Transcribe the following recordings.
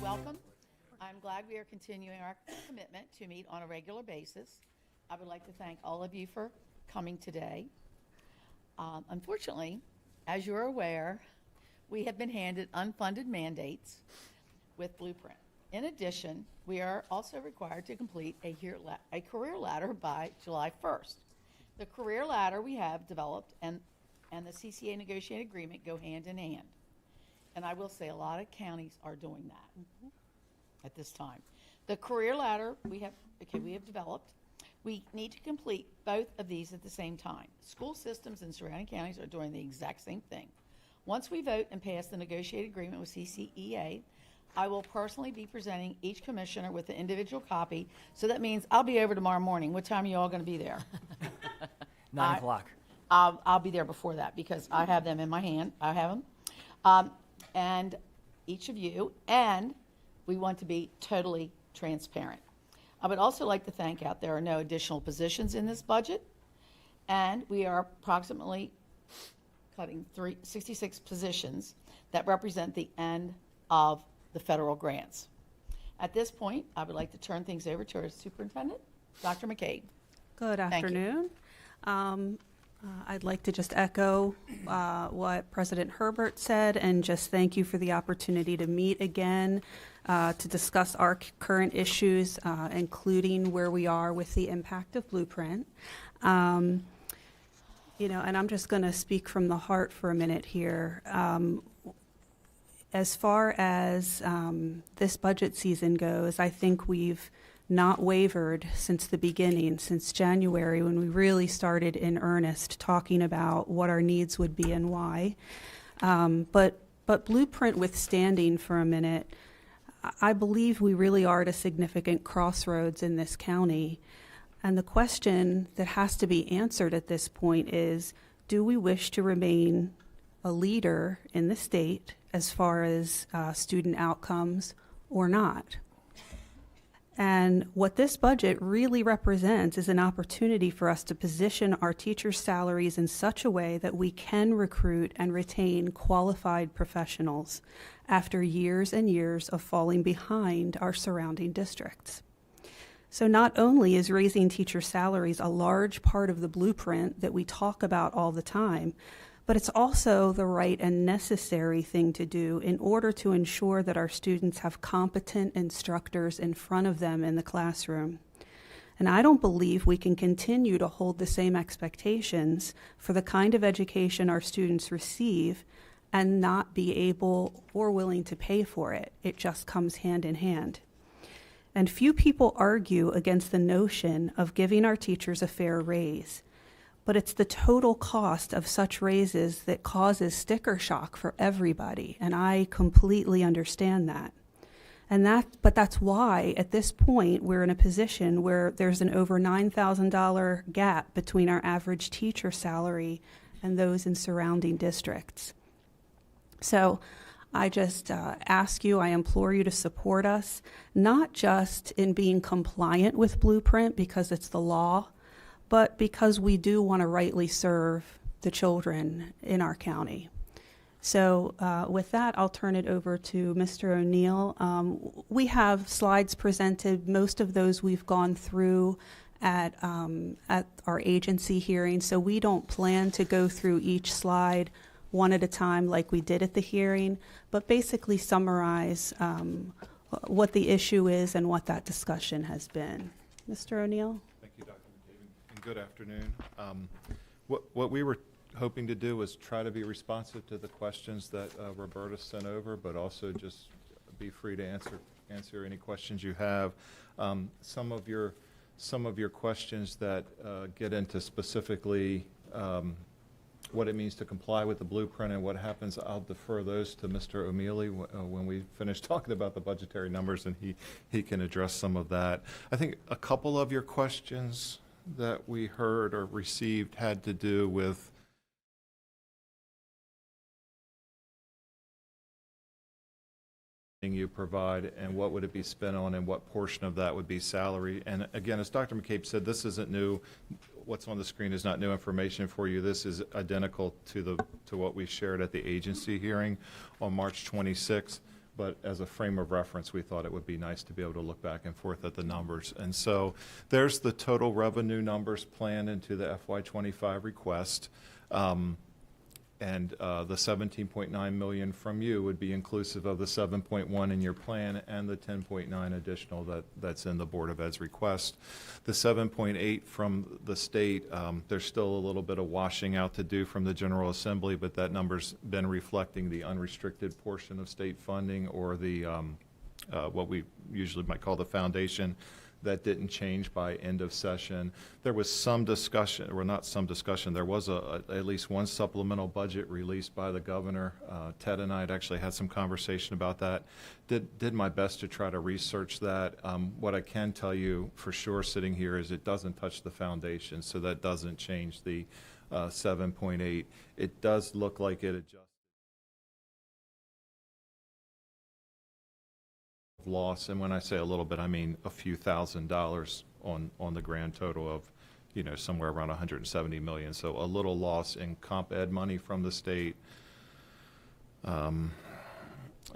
Welcome. I'm glad we are continuing our commitment to meet on a regular basis. I would like to thank all of you for coming today. Unfortunately, as you're aware, we have been handed unfunded mandates with Blueprint. In addition, we are also required to complete a career ladder by July 1st. The career ladder we have developed and the CCA negotiated agreement go hand in hand. And I will say a lot of counties are doing that at this time. The career ladder we have developed. We need to complete both of these at the same time. School systems in surrounding counties are doing the exact same thing. Once we vote and pass the negotiated agreement with CCEA, I will personally be presenting each commissioner with an individual copy. So that means I'll be over tomorrow morning. What time are you all going to be there? 9 o'clock. I'll be there before that because I have them in my hand. I have them. And each of you, and we want to be totally transparent. I would also like to thank out there are no additional positions in this budget, and we are approximately cutting 66 positions that represent the end of the federal grants. At this point, I would like to turn things over to our superintendent, Dr. McCabe. Good Thank you. afternoon. I'd like to just echo what President Herbert said and just thank you for the opportunity to meet again to discuss our current issues, including where we are with the impact of Blueprint. And I'm just going to speak from the heart for a minute here. As far as this budget season goes, I think we've not wavered since the beginning, since January, when we really started in earnest talking about what our needs would be and why. But Blueprint withstanding for a minute, I believe we really are at a significant crossroads in this county. And the question that has to be answered at this point is, do we wish to remain a leader in the state as far as student outcomes or not? And what this budget really represents is an opportunity for us to position our teachers' salaries in such a way that we can recruit and retain qualified professionals after years and years of falling behind our surrounding districts. So not only is raising teacher salaries a large part of the blueprint that we talk about all the time, but it's also the right and necessary thing to do in order to ensure that our students have competent instructors in front of them in the classroom. And I don't believe we can continue to hold the same expectations for the kind of education our students receive and not be able or willing to pay for it. It just comes hand in hand. And few people argue against the notion of giving our teachers a fair raise. But it's the total cost of such raises that causes sticker shock for everybody, and I completely understand that. But that's why, at this point, we're in a position where there's an over $9,000 gap between our average teacher salary and those in surrounding districts. So I just ask you, I implore you to support us, not just in being compliant with Blueprint because it's the law, but because we do want to rightly serve the children in our county. So with that, I'll turn it over to Mr. O'Neill. We have slides presented. Most of those we've gone through at our agency hearing, so we don't plan to go through each slide one at a time like we did at the hearing, but basically summarize what the issue is and what that discussion has been. Mr. O'Neill? Thank you, Dr. McCabe, and good afternoon. What we were hoping to do was try to be responsive to the questions that Roberta sent over, but also just be free to answer any questions you have. Some of your questions that get into specifically what it means to comply with the blueprint and what happens, I'll defer those to Mr. O'Mealy when we finish talking about the budgetary numbers, and he can address some of that. I think a couple of your questions that we heard or received had to do with you provide and what would it be spent on and what portion of that would be salary. And again, as Dr. McCabe said, this isn't new. What's on the screen is not new information for you. This is identical to what we shared at the agency hearing on March 26th. but as a frame of reference, we thought it would be nice to be able to look back and forth at the numbers. And so there's the total revenue numbers planned into the FY25 request. And the 17.9 million from you would be inclusive of the 7.1 in your plan and the 10.9 additional that's in the Board of Ed's request. The 7.8 from the state, there's still a little bit of washing out to do from the General Assembly, but that number's been reflecting the unrestricted portion of state funding, or the what we usually might call the foundation. That didn't change by end of session. There was some discussion, or not some discussion, there was at least one supplemental budget released by the governor. Ted and I had actually had some conversation about that. Did my best to try to research that. What I can tell you for sure sitting here is it doesn't touch the foundation, so that doesn't change the 7.8. It does look like it adjusts loss, and when I say a little bit, I mean a few $1,000s on the grand total of, somewhere around 170 million. So a little loss in comp ed money from the state, a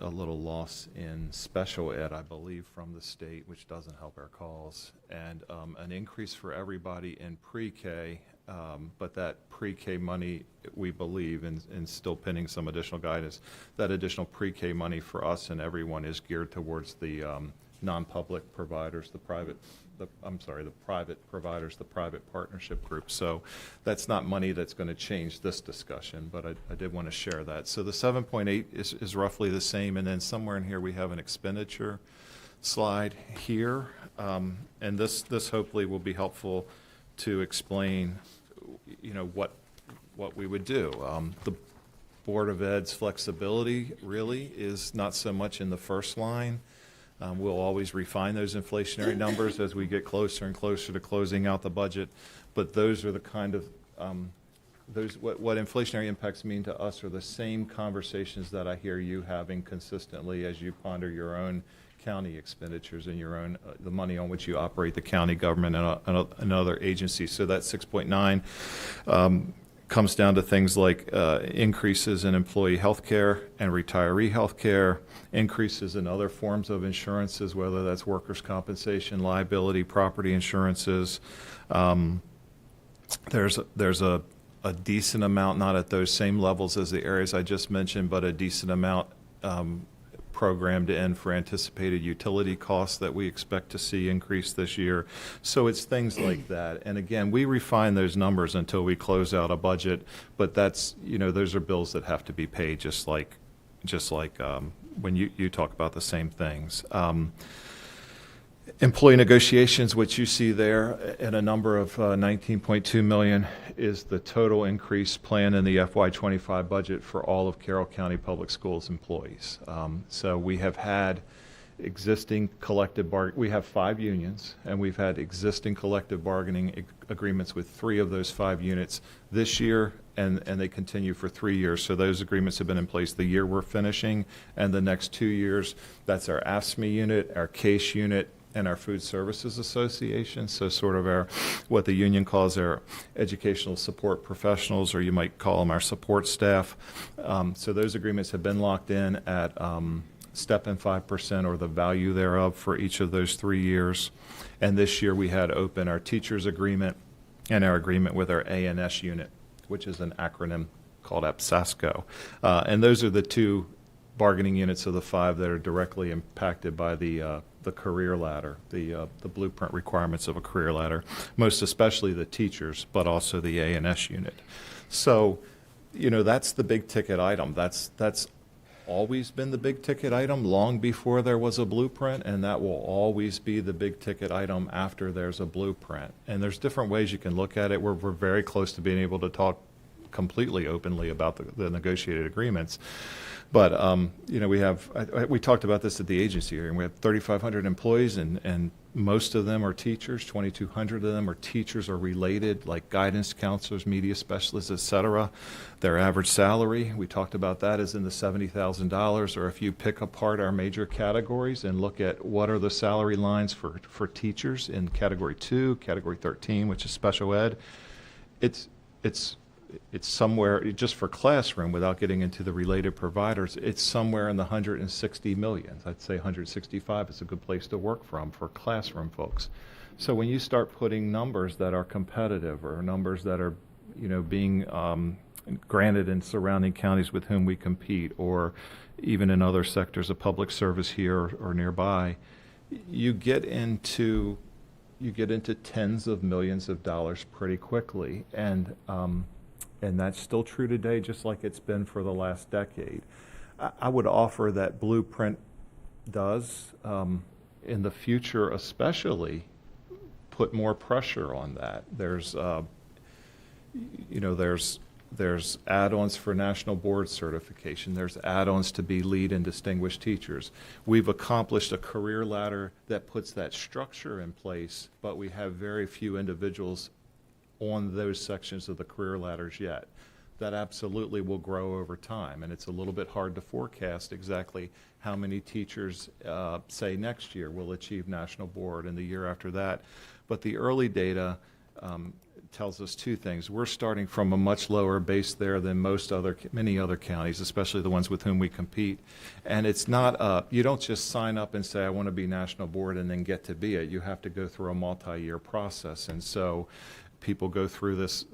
little loss in special ed, I believe, from the state, which doesn't help our cause, and an increase for everybody in pre-K. But that pre-K money, we believe, and still pending some additional guidance, that additional pre-K money for us and everyone is geared towards the non-public providers, the private providers, the private partnership group. So that's not money that's going to change this discussion, but I did want to share that. So the 7.8 is roughly the same, and then somewhere in here we have an expenditure slide here, and this hopefully will be helpful to explain, what we would do. The Board of Ed's flexibility really is not so much in the first line. We'll always refine those inflationary numbers as we get closer and closer to closing out the budget, but those are the kind of what inflationary impacts mean to us are the same conversations that I hear you having consistently as you ponder your own county expenditures and your own the money on which you operate the county government and other agencies. So that 6.9 comes down to things like increases in employee health care and retiree health care, increases in other forms of insurances, whether that's workers' compensation, liability, property insurances. There's a decent amount, not at those same levels as the areas I just mentioned, but a decent amount programmed in for anticipated utility costs that we expect to see increase this year. So it's things like that. And again, we refine those numbers until we close out a budget, but that's, those are bills that have to be paid just like when you talk about the same things. Employee negotiations, which you see there at a number of 19.2 million, is the total increase planned in the FY25 budget for all of Carroll County Public Schools employees. So we have had existing collective bargaining. We have 5 unions, and we've had existing collective bargaining agreements with 3 of those 5 units this year, and they continue for 3 years. So those agreements have been in place the year we're finishing, and the next 2 years. That's our AFSCME unit, our CASE unit, and our Food Services Association, so sort of our, what the union calls our educational support professionals, or you might call them our support staff. So those agreements have been locked in at step and 5% or the value thereof for each of those 3 years. And this year we had open our teachers agreement and our agreement with our ANS unit, which is an acronym called APSASCO. And those are the 2 bargaining units of the 5 that are directly impacted by the career ladder, the blueprint requirements of a career ladder, most especially the teachers, but also the ANS unit. So, that's the big ticket item. That's always been the big ticket item long before there was a blueprint, and that will always be the big ticket item after there's a blueprint. And there's different ways you can look at it. We're very close to being able to talk completely openly about the negotiated agreements. But, we talked about this at the agency here, and we have 3,500 employees, and most of them are teachers. 2,200 of them are teachers or related, like guidance counselors, media specialists, et cetera. Their average salary, we talked about that, is in the $70,000, or if you pick apart our major categories and look at what are the salary lines for teachers in Category 2, Category 13, which is special ed, it's it's somewhere, just for classroom, without getting into the related providers, it's somewhere in the 160 millions. I'd say 165 is a good place to work from for classroom folks. So when you start putting numbers that are competitive or numbers that are, being granted in surrounding counties with whom we compete, or even in other sectors of public service here or nearby, you get into tens of millions of dollars pretty quickly, and that's still true today, just like it's been for the last decade. I would offer that Blueprint does, in the future especially, put more pressure on that. There's add-ons for national board certification. There's add-ons to be lead and distinguished teachers. We've accomplished a career ladder that puts that structure in place, but we have very few individuals on those sections of the career ladders yet. That absolutely will grow over time, and it's a little bit hard to forecast exactly how many teachers, say next year, will achieve national board and the year after that. But the early data tells us two things. We're starting from a much lower base there than many other counties, especially the ones with whom we compete. And it's not, you don't just sign up and say, I want to be national board and then get to be it. You have to go through a multi-year process. And so people go through this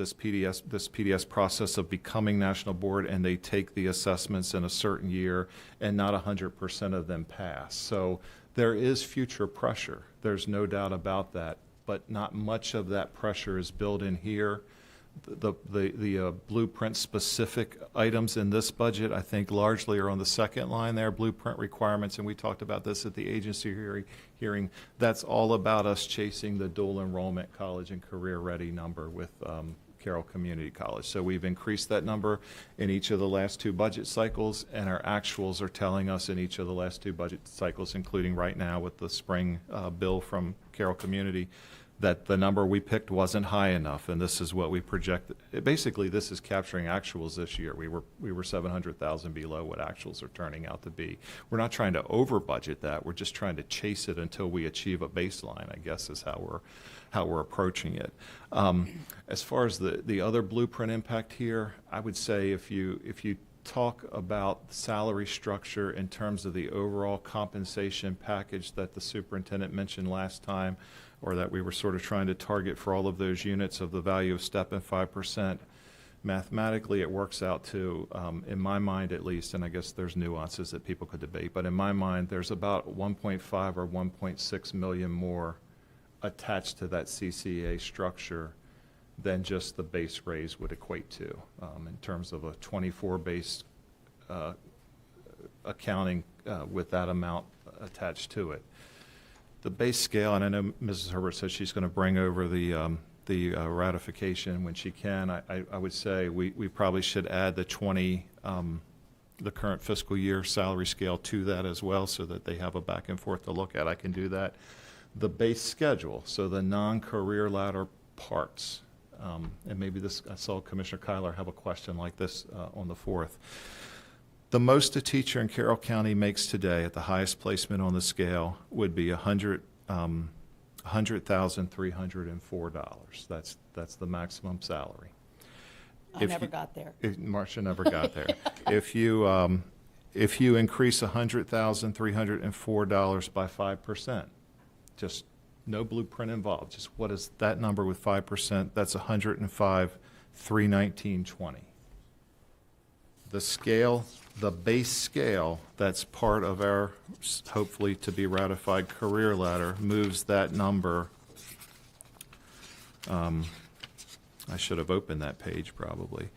PDS process of becoming national board, and they take the assessments in a certain year, and not 100% of them pass. So there is future pressure. There's no doubt about that. But not much of that pressure is built in here. The Blueprint specific items in this budget, I think, largely are on the second line there, Blueprint requirements, and we talked about this at the agency hearing. That's all about us chasing the dual enrollment college and career ready number with Carroll Community College. So we've increased that number in each of the last two budget cycles, and our actuals are telling us in each of the last two budget cycles, including right now with the spring bill from Carroll Community, that the number we picked wasn't high enough, and this is what we projected. Basically, this is capturing actuals this year. We were 700,000 below what actuals are turning out to be. We're not trying to over budget that. We're just trying to chase it until we achieve a baseline, I guess, is how we're approaching it. As far as the other Blueprint impact here, I would say if you talk about salary structure in terms of the overall compensation package that the superintendent mentioned last time, or that we were sort of trying to target for all of those units of the value of STEP and 5%, mathematically it works out to, in my mind at least, and I guess there's nuances that people could debate, but in my mind there's about 1.5 or 1.6 million more attached to that CCA structure than just the base raise would equate to, in terms of a 24 base accounting with that amount attached to it. The base scale, and I know Mrs. Herbert said she's going to bring over the ratification when she can. I would say we probably should add the current fiscal year salary scale to that as well, so that they have a back and forth to look at. I can do that. The base schedule, so the non-career ladder parts, and maybe this, I saw Commissioner Kyler have a question like this on the 4th. The most a teacher in Carroll County makes today at the highest placement on the scale would be $100,304. That's the maximum salary. I never got there. Marcia never got there. If you increase $100,304 by 5%, just no Blueprint involved, just what is that number with 5%? That's $105,319.20. The scale, the base scale that's part of our hopefully to be ratified career ladder moves that number. I should have opened that page probably.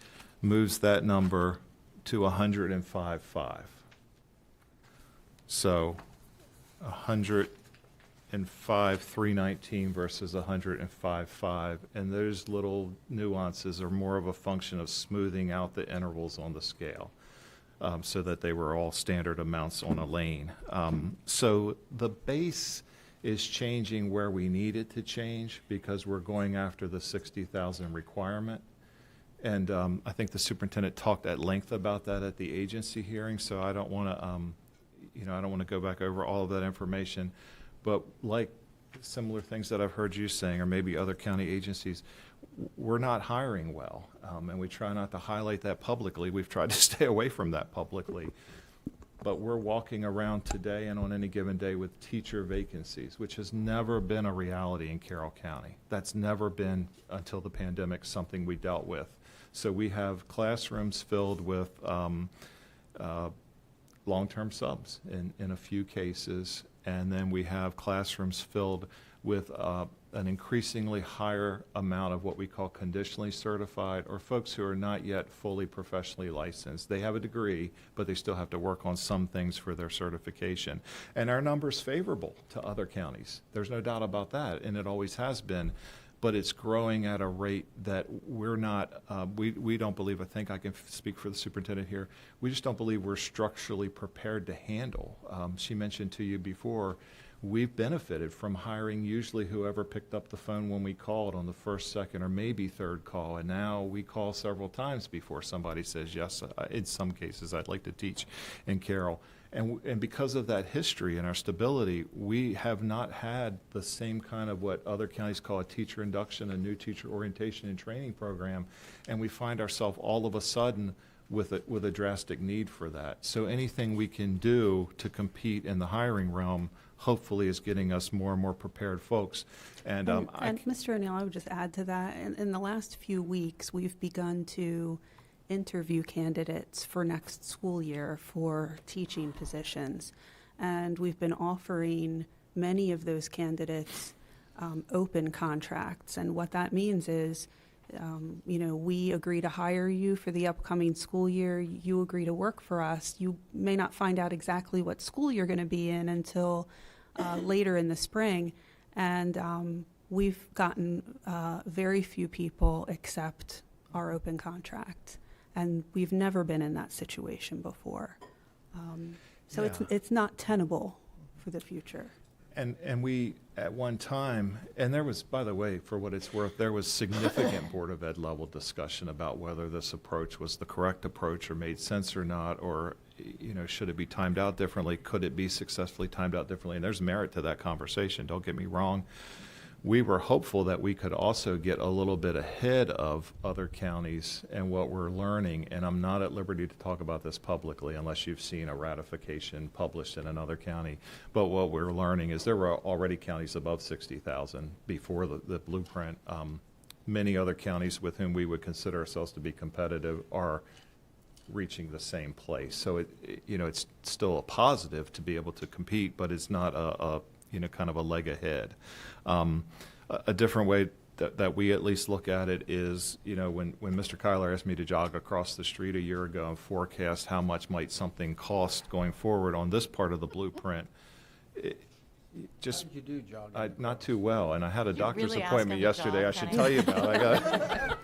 Moves that number to 105.5. So 105,319 versus 105.5, and those little nuances are more of a function of smoothing out the intervals on the scale, so that they were all standard amounts on a lane. So the base is changing where we need it to change because we're going after the 60,000 requirement. And I think the superintendent talked at length about that at the agency hearing, so I don't want to, I don't want to go back over all of that information. But like similar things that I've heard you saying, or maybe other county agencies, we're not hiring well, and we try not to highlight that publicly. We've tried to stay away from that publicly. But we're walking around today and on any given day with teacher vacancies, which has never been a reality in Carroll County. That's never been, until the pandemic, something we dealt with. So we have classrooms filled with long-term subs in a few cases, and then we have classrooms filled with an increasingly higher amount of what we call conditionally certified, or folks who are not yet fully professionally licensed. They have a degree, but they still have to work on some things for their certification. And our number's favorable to other counties. There's no doubt about that, and it always has been. But it's growing at a rate that we're not, we don't believe, I think I can speak for the superintendent here, we just don't believe we're structurally prepared to handle. She mentioned to you before, we've benefited from hiring usually whoever picked up the phone when we called on the first, second, or maybe third call. And now we call several times before somebody says, yes, in some cases, I'd like to teach in Carroll. And because of that history and our stability, we have not had the same kind of what other counties call a teacher induction, a new teacher orientation and training program. And we find ourselves all of a sudden with a drastic need for that. So anything we can do to compete in the hiring realm hopefully is getting us more and more prepared folks. And Mr. O'Neill, I would just add to that, in the last few weeks, we've begun to interview candidates for next school year for teaching positions. And we've been offering many of those candidates open contracts. And what that means is, we agree to hire you for the upcoming school year. You agree to work for us. You may not find out exactly what school you're going to be in until later in the spring. And we've gotten very few people accept our open contract. And we've never been in that situation before. So it's not tenable for the future. And we, at one time, and there was, by the way, for what it's worth, there was significant Board of Ed level discussion about whether this approach was the correct approach or made sense or not, or, should it be timed out differently? Could it be successfully timed out differently? And there's merit to that conversation, don't get me wrong. We were hopeful that we could also get a little bit ahead of other counties and what we're learning, and I'm not at liberty to talk about this publicly unless you've seen a ratification published in another county. But what we're learning is there were already counties above 60,000 before the blueprint. Many other counties with whom we would consider ourselves to be competitive are reaching the same place. So it's still a positive to be able to compete, but it's not kind of a leg ahead. A different way that we at least look at it is, when Mr. Kyler asked me to jog across the street a year ago and forecast how much might something cost going forward on this part of the blueprint, how did you do jogging? Not too well, and I had a doctor's really ask appointment him to yesterday. jog, I should Kenny? tell you about.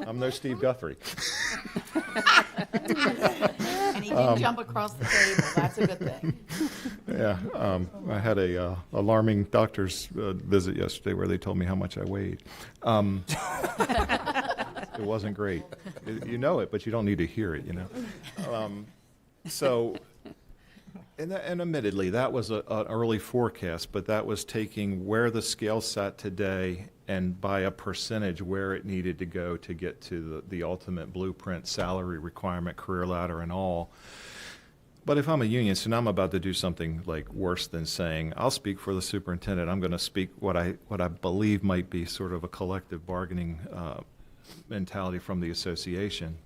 I'm no Steve Guthrie. And he didn't jump across the table. That's a good thing. Yeah, I had a alarming doctor's visit yesterday where they told me how much I weighed. It wasn't great. You know it, but you don't need to hear it, So, and admittedly, that was an early forecast, but that was taking where the scale sat today and by a percentage where it needed to go to get to the ultimate blueprint, salary requirement, career ladder, and all. But if I'm a union, so now I'm about to do something like worse than saying, I'll speak for the superintendent. I'm going to speak what I believe might be sort of a collective bargaining mentality from the association.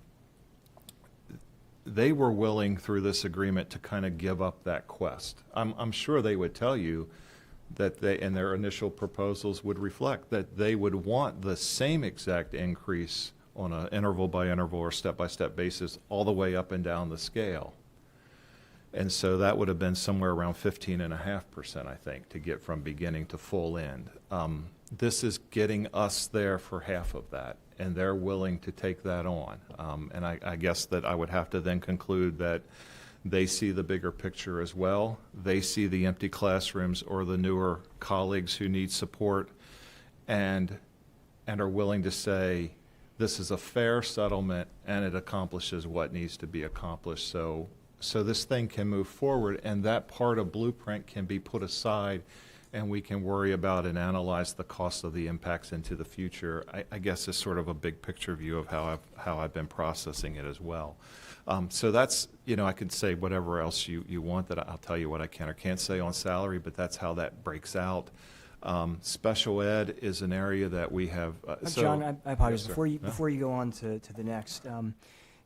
They were willing through this agreement to kind of give up that quest. I'm sure they would tell you that they, in their initial proposals, would reflect that they would want the same exact increase on an interval by interval or step by step basis all the way up and down the scale. And so that would have been somewhere around 15.5%, I think, to get from beginning to full end. This is getting us there for half of that, and they're willing to take that on. And I guess that I would have to then conclude that they see the bigger picture as well. They see the empty classrooms or the newer colleagues who need support and are willing to say, this is a fair settlement and it accomplishes what needs to be accomplished. So this thing can move forward, and that part of Blueprint can be put aside and we can worry about and analyze the cost of the impacts into the future, I guess is sort of a big picture view of how I've been processing it as well. So that's, I could say whatever else you want, that I'll tell you what I can or can't say on salary, but that's how that breaks out. Special ed is an area that we have. John, I apologize. Yes, sir. Before you go on to the next,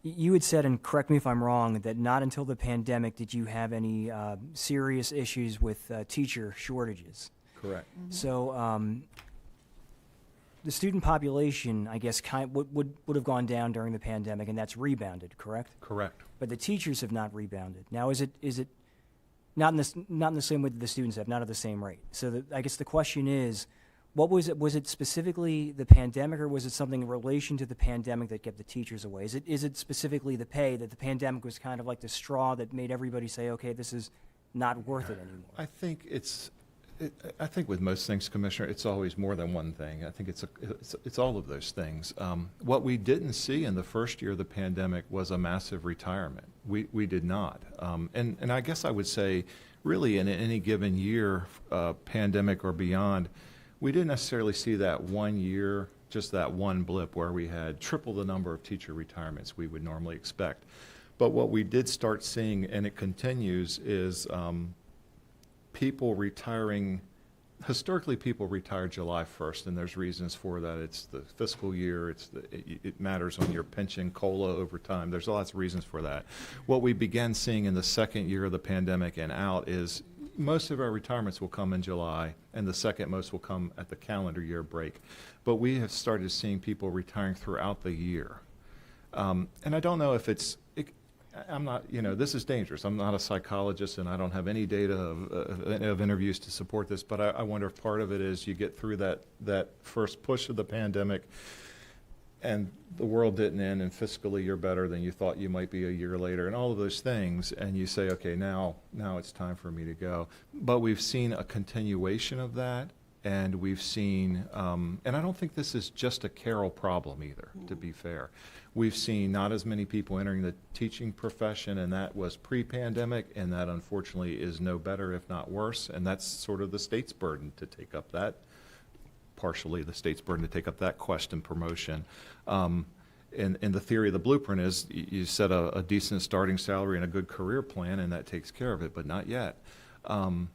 you had said, and correct me if I'm wrong, that not until the pandemic did you have any serious issues with teacher shortages. Correct. So the student population, I guess, would have gone down during the pandemic, and that's rebounded, correct? Correct. But the teachers have not rebounded. Now, is it not in the same way that the students have, not at the same rate? So I guess the question is, what was it? Was it specifically the pandemic, or was it something in relation to the pandemic that kept the teachers away? Is it specifically the pay, that the pandemic was kind of like the straw that made everybody say, okay, this is not worth it anymore? I think I think with most things, Commissioner, it's always more than one thing. I think it's all of those things. What we didn't see in the first year of the pandemic was a massive retirement. We did not. And I guess I would say, really, in any given year, pandemic or beyond, we didn't necessarily see that one year, just that one blip where we had triple the number of teacher retirements we would normally expect. But what we did start seeing, and it continues, is people retiring. Historically, people retire July 1st, and there's reasons for that. It's the fiscal year. It matters on your pension, COLA over time. There's lots of reasons for that. What we began seeing in the second year of the pandemic and out is most of our retirements will come in July, and the second most will come at the calendar year break. But we have started seeing people retiring throughout the year. And I don't know if I'm not, this is dangerous. I'm not a psychologist, and I don't have any data of interviews to support this, but I wonder if part of it is you get through that first push of the pandemic, and the world didn't end, and fiscally you're better than you thought you might be a year later, and all of those things, and you say, okay, now it's time for me to go. But we've seen a continuation of that, and we've seen, and I don't think this is just a Carroll problem either, to be fair. We've seen not as many people entering the teaching profession, and that was pre-pandemic, and that unfortunately is no better, if not worse, and that's sort of the state's burden to take up that, partially the state's burden to take up that quest and promotion. And the theory of the blueprint is you set a decent starting salary and a good career plan, and that takes care of it, but not yet. I'm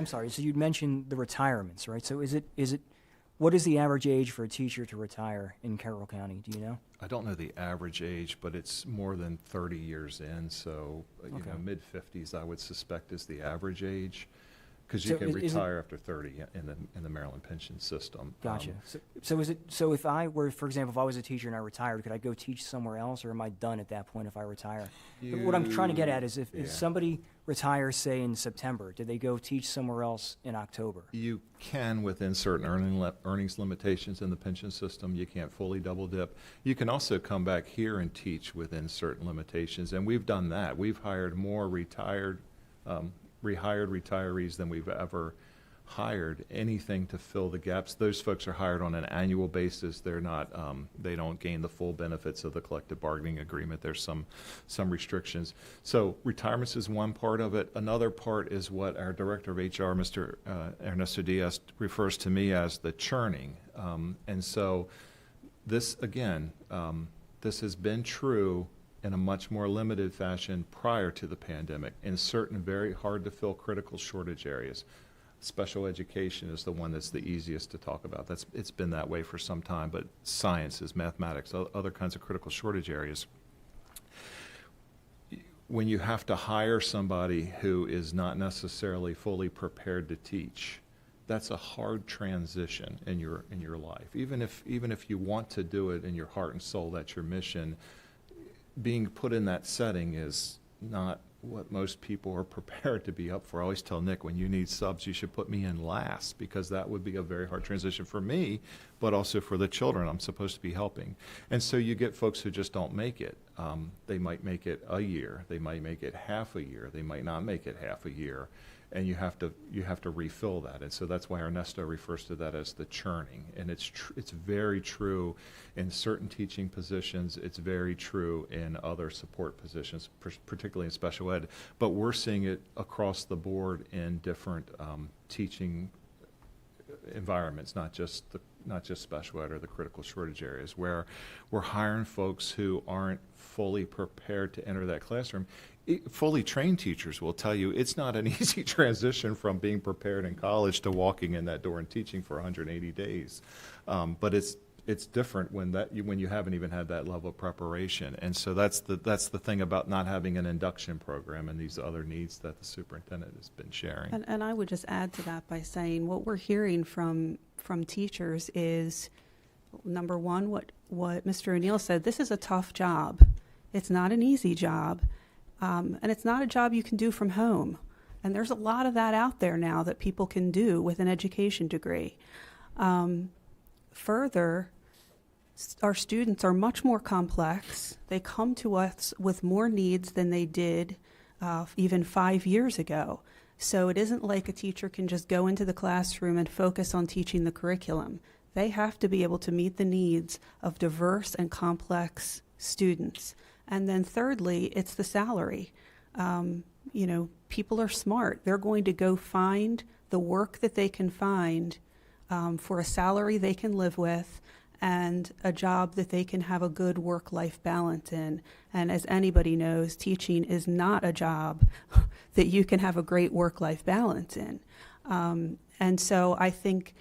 sorry, so you'd mentioned the retirements, right? So what is the average age for a teacher to retire in Carroll County? Do you know? I don't know the average age, but it's more than 30 years in, so Okay. mid-50s I would suspect is the average age, because you can retire after 30 in the Maryland pension system. Gotcha. So if I were, for example, if I was a teacher and I retired, could I go teach somewhere else, or am I done at that point if I retire? What I'm trying to get at is if somebody retires, say, in September, do they go teach somewhere else in October? You can within certain earnings limitations in the pension system. You can't fully double dip. You can also come back here and teach within certain limitations, and we've done that. We've hired more rehired retirees than we've ever hired anything to fill the gaps. Those folks are hired on an annual basis. They're not, they don't gain the full benefits of the collective bargaining agreement. There's some restrictions. So retirements is one part of it. Another part is what our Director of HR, Mr. Ernesto Diaz, refers to me as the churning. And so this, again, this has been true in a much more limited fashion prior to the pandemic in certain very hard to fill critical shortage areas. Special education is the one that's the easiest to talk about. It's been that way for some time, but sciences, mathematics, other kinds of critical shortage areas. When you have to hire somebody who is not necessarily fully prepared to teach, that's a hard transition in your life. Even if you want to do it in your heart and soul, that's your mission, being put in that setting is not what most people are prepared to be up for. I always tell Nick, when you need subs, you should put me in last, because that would be a very hard transition for me, but also for the children I'm supposed to be helping. And so you get folks who just don't make it. They might make it a year, they might make it half a year, they might not make it half a year, and you have to refill that. And so that's why Ernesto refers to that as the churning. And it's very true in certain teaching positions. It's very true in other support positions, particularly in special ed. But we're seeing it across the board in different teaching environments, not just special ed or the critical shortage areas, where we're hiring folks who aren't fully prepared to enter that classroom. Fully trained teachers will tell you it's not an easy transition from being prepared in college to walking in that door and teaching for 180 days. But it's different when you haven't even had that level of preparation. And so that's the thing about not having an induction program and these other needs that the superintendent has been sharing. And I would just add to that by saying what we're hearing from teachers is, number one, what Mr. O'Neill said, this is a tough job. It's not an easy job. And it's not a job you can do from home. And there's a lot of that out there now that people can do with an education degree. Further, our students are much more complex. They come to us with more needs than they did even 5 years ago. So it isn't like a teacher can just go into the classroom and focus on teaching the curriculum. They have to be able to meet the needs of diverse and complex students. And then thirdly, it's the salary. People are smart. They're going to go find the work that they can find for a salary they can live with and a job that they can have a good work-life balance in. And as anybody knows, teaching is not a job that you can have a great work-life balance in. And so I think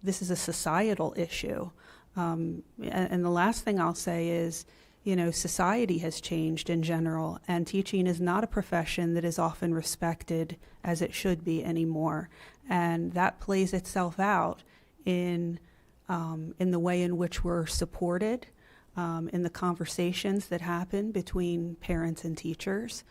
this is a societal issue. And the last thing I'll say is, society has changed in general, and teaching is not a profession that is often respected as it should be anymore. And that plays itself out in the way in which we're supported, in the conversations that happen between parents and teachers.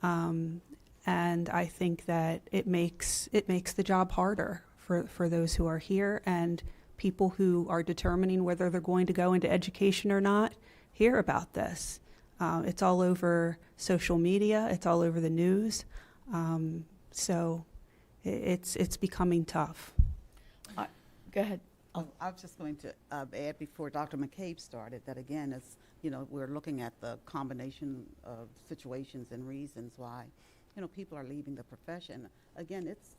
And I think that it makes the job harder for those who are here, and people who are determining whether they're going to go into education or not hear about this. It's all over social media. It's all over the news. So it's becoming tough. Go ahead. I was just going to add before Dr. McCabe started that, again, as we're looking at the combination of situations and reasons why people are leaving the profession. Again, it's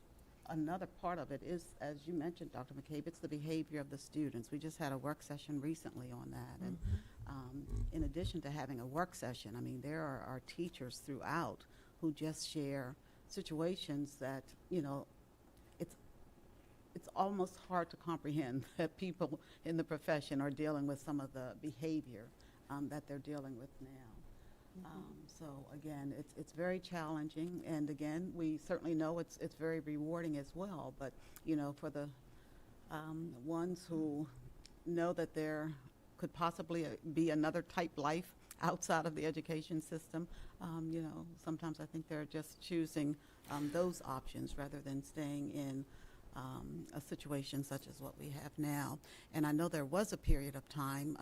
another part of it is, as you mentioned, Dr. McCabe, it's the behavior of the students. We just had a work session recently on that. And in addition to having a work session, I mean, there are teachers throughout who just share situations that, it's almost hard to comprehend that people in the profession are dealing with some of the behavior that they're dealing with now. So again, it's very challenging, and again, we certainly know it's very rewarding as well. But for the ones who know that there could possibly be another type life outside of the education system, sometimes I think they're just choosing those options rather than staying in a situation such as what we have now. And I know there was a period of time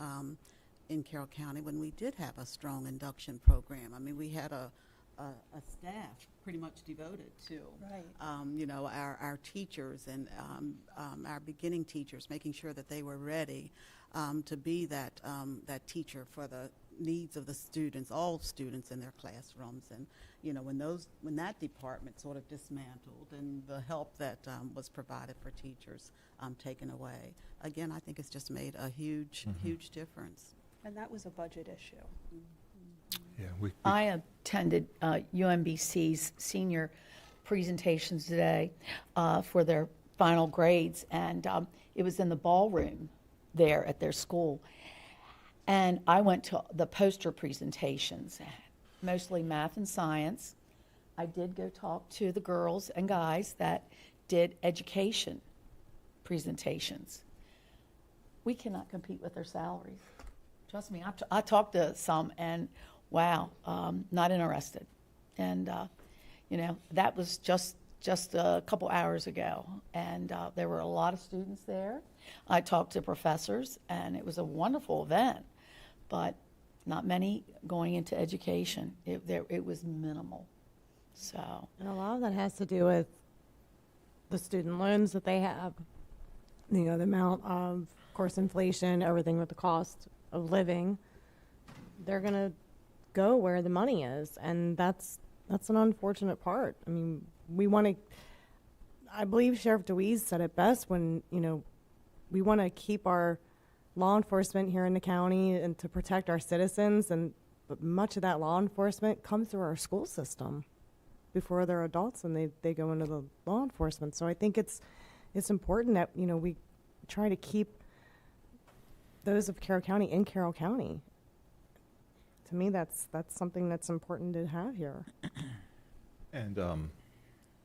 in Carroll County when we did have a strong induction program. I mean, we had a staff pretty much devoted to, our teachers and our beginning teachers, making sure that they were ready to be that teacher for the needs of the students, all students in their classrooms. And when that department sort of dismantled and the help that was provided for teachers taken away, again, I think it's just made a huge difference. And that was a budget issue. Yeah, I attended UMBC's senior presentations today for their final grades, and it was in the ballroom there at their school. And I went to the poster presentations, mostly math and science. I did go talk to the girls and guys that did education presentations. We cannot compete with their salaries. Trust me, I talked to some, and wow, not interested. And that was just just a couple hours ago, and there were a lot of students there. I talked to professors, and it was a wonderful event, but not many going into education. It was minimal. So, And a lot of that has to do with the student loans that they have. You know, the amount of course, inflation, everything with the cost of living. They're going to go where the money is. And that's an unfortunate part. I mean, we want to, I believe Sheriff DeWeese said it best when, you know, we want to keep our law enforcement here in the county and to protect our citizens. But much of that law enforcement comes through our school system before they're adults and they go into the law enforcement. So I think it's important that, you know, we try to keep those of Carroll County in Carroll County. To me, that's something that's important to have here. And,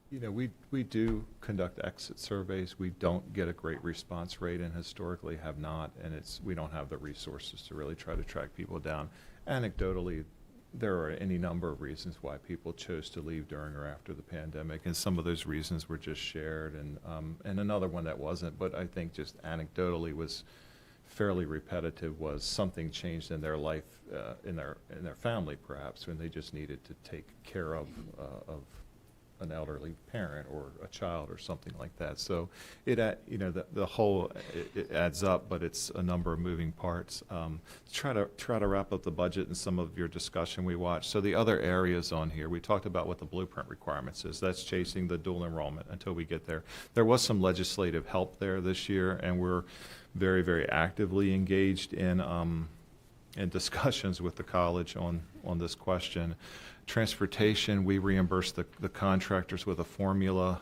you know, we do conduct exit surveys. We don't get a great response rate and historically have not, and we don't have the resources to really try to track people down. Anecdotally, there are any number of reasons why people chose to leave during or after the pandemic, and some of those reasons were just shared, and another one that wasn't, but I think just anecdotally was fairly repetitive, was something changed in their life, in their family perhaps, when they just needed to take care of an elderly parent or a child or something like that. So it, you know, the whole, it adds up, but it's a number of moving parts. Try to wrap up the budget and some of your discussion we watched. So the other areas on here, we talked about what the blueprint requirements is. That's chasing the dual enrollment until we get there. There was some legislative help there this year, and we're very, very actively engaged in discussions with the college on this question. Transportation, we reimburse the contractors with a formula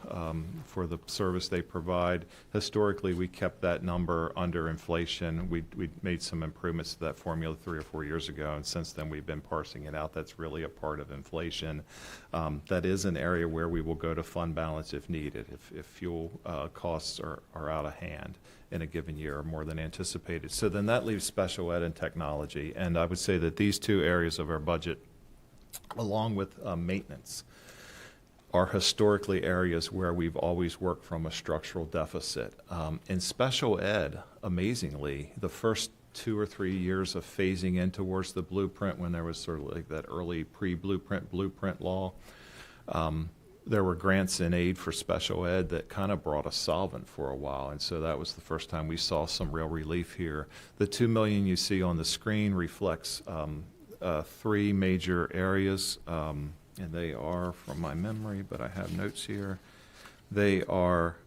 for the service they provide. Historically, we kept that number under inflation. We made some improvements to that formula 3 or 4 years ago, and since then we've been parsing it out. That's really a part of inflation. That is an area where we will go to fund balance if needed, if fuel costs are out of hand in a given year or more than anticipated. So then that leaves special ed and technology, and I would say that these two areas of our budget, along with maintenance, are historically areas where we've always worked from a structural deficit. In special ed, amazingly, the first 2 or 3 years of phasing in towards the blueprint, when there was sort of like that early blueprint law, there were grants and aid for special ed that kind of brought us solvent for a while, and so that was the first time we saw some real relief here. The $2 million you see on the screen reflects 3 major areas, and they are, from my memory, but I have notes here. They are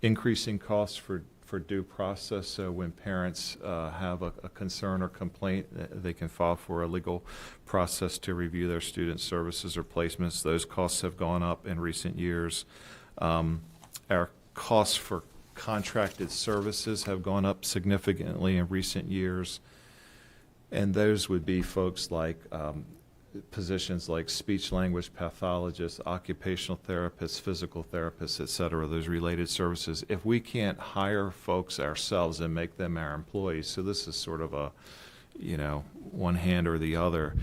increasing costs for due process. So when parents have a concern or complaint, they can file for a legal process to review their student services or placements. Those costs have gone up in recent years. Our costs for contracted services have gone up significantly in recent years. And those would be folks like positions like speech language pathologists, occupational therapists, physical therapists, et cetera, those related services. If we can't hire folks ourselves and make them our employees, so this is sort of a, you know, one hand or the other,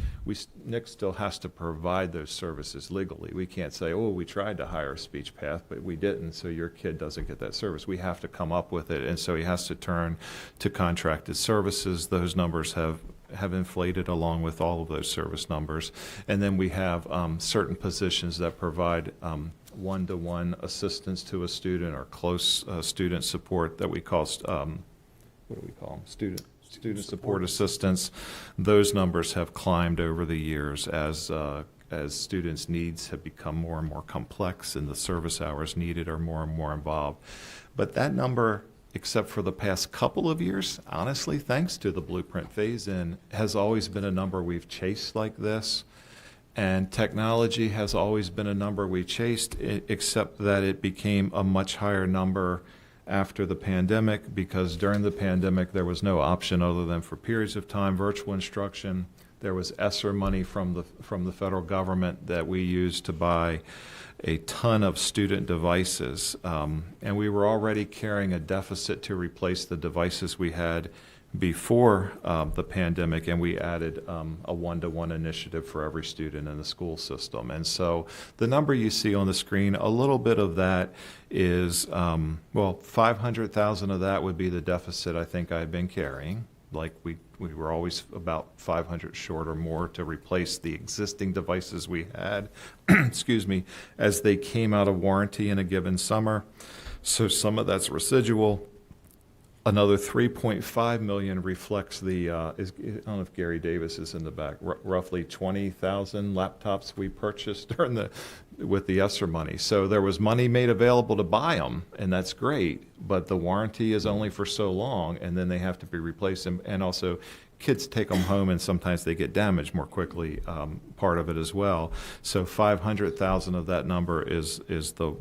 Nick still has to provide those services legally. We can't say, oh, we tried to hire a speech path, but we didn't, so your kid doesn't get that service. We have to come up with it, and so he has to turn to contracted services. Those numbers have inflated along with all of those service numbers. And then we have certain positions that provide one-to-one assistance to a student or close student support that we call, what do we call them? Student support assistants. Those numbers have climbed over the years as students' needs have become more and more complex and the service hours needed are more and more involved. But that number, except for the past couple of years, honestly, thanks to the blueprint phase-in, has always been a number we've chased like this. And technology has always been a number we chased, except that it became a much higher number after the pandemic, because during the pandemic there was no option other than for periods of time virtual instruction. There was ESSER money from the federal government that we used to buy a ton of student devices, and we were already carrying a deficit to replace the devices we had before the pandemic, and we added a one-to-one initiative for every student in the school system. And so the number you see on the screen, a little bit of that is, well, 500,000 of that would be the deficit I think I've been carrying. Like we were always about 500 short or more to replace the existing devices we had, excuse me, as they came out of warranty in a given summer. So some of that's residual. Another 3.5 million reflects the, I don't know if Gary Davis is in the back, roughly 20,000 laptops we purchased with the ESSER money. So there was money made available to buy them, and that's great, but the warranty is only for so long, and then they have to be replaced. And also, kids take them home, and sometimes they get damaged more quickly, part of it as well. So 500,000 of that number is the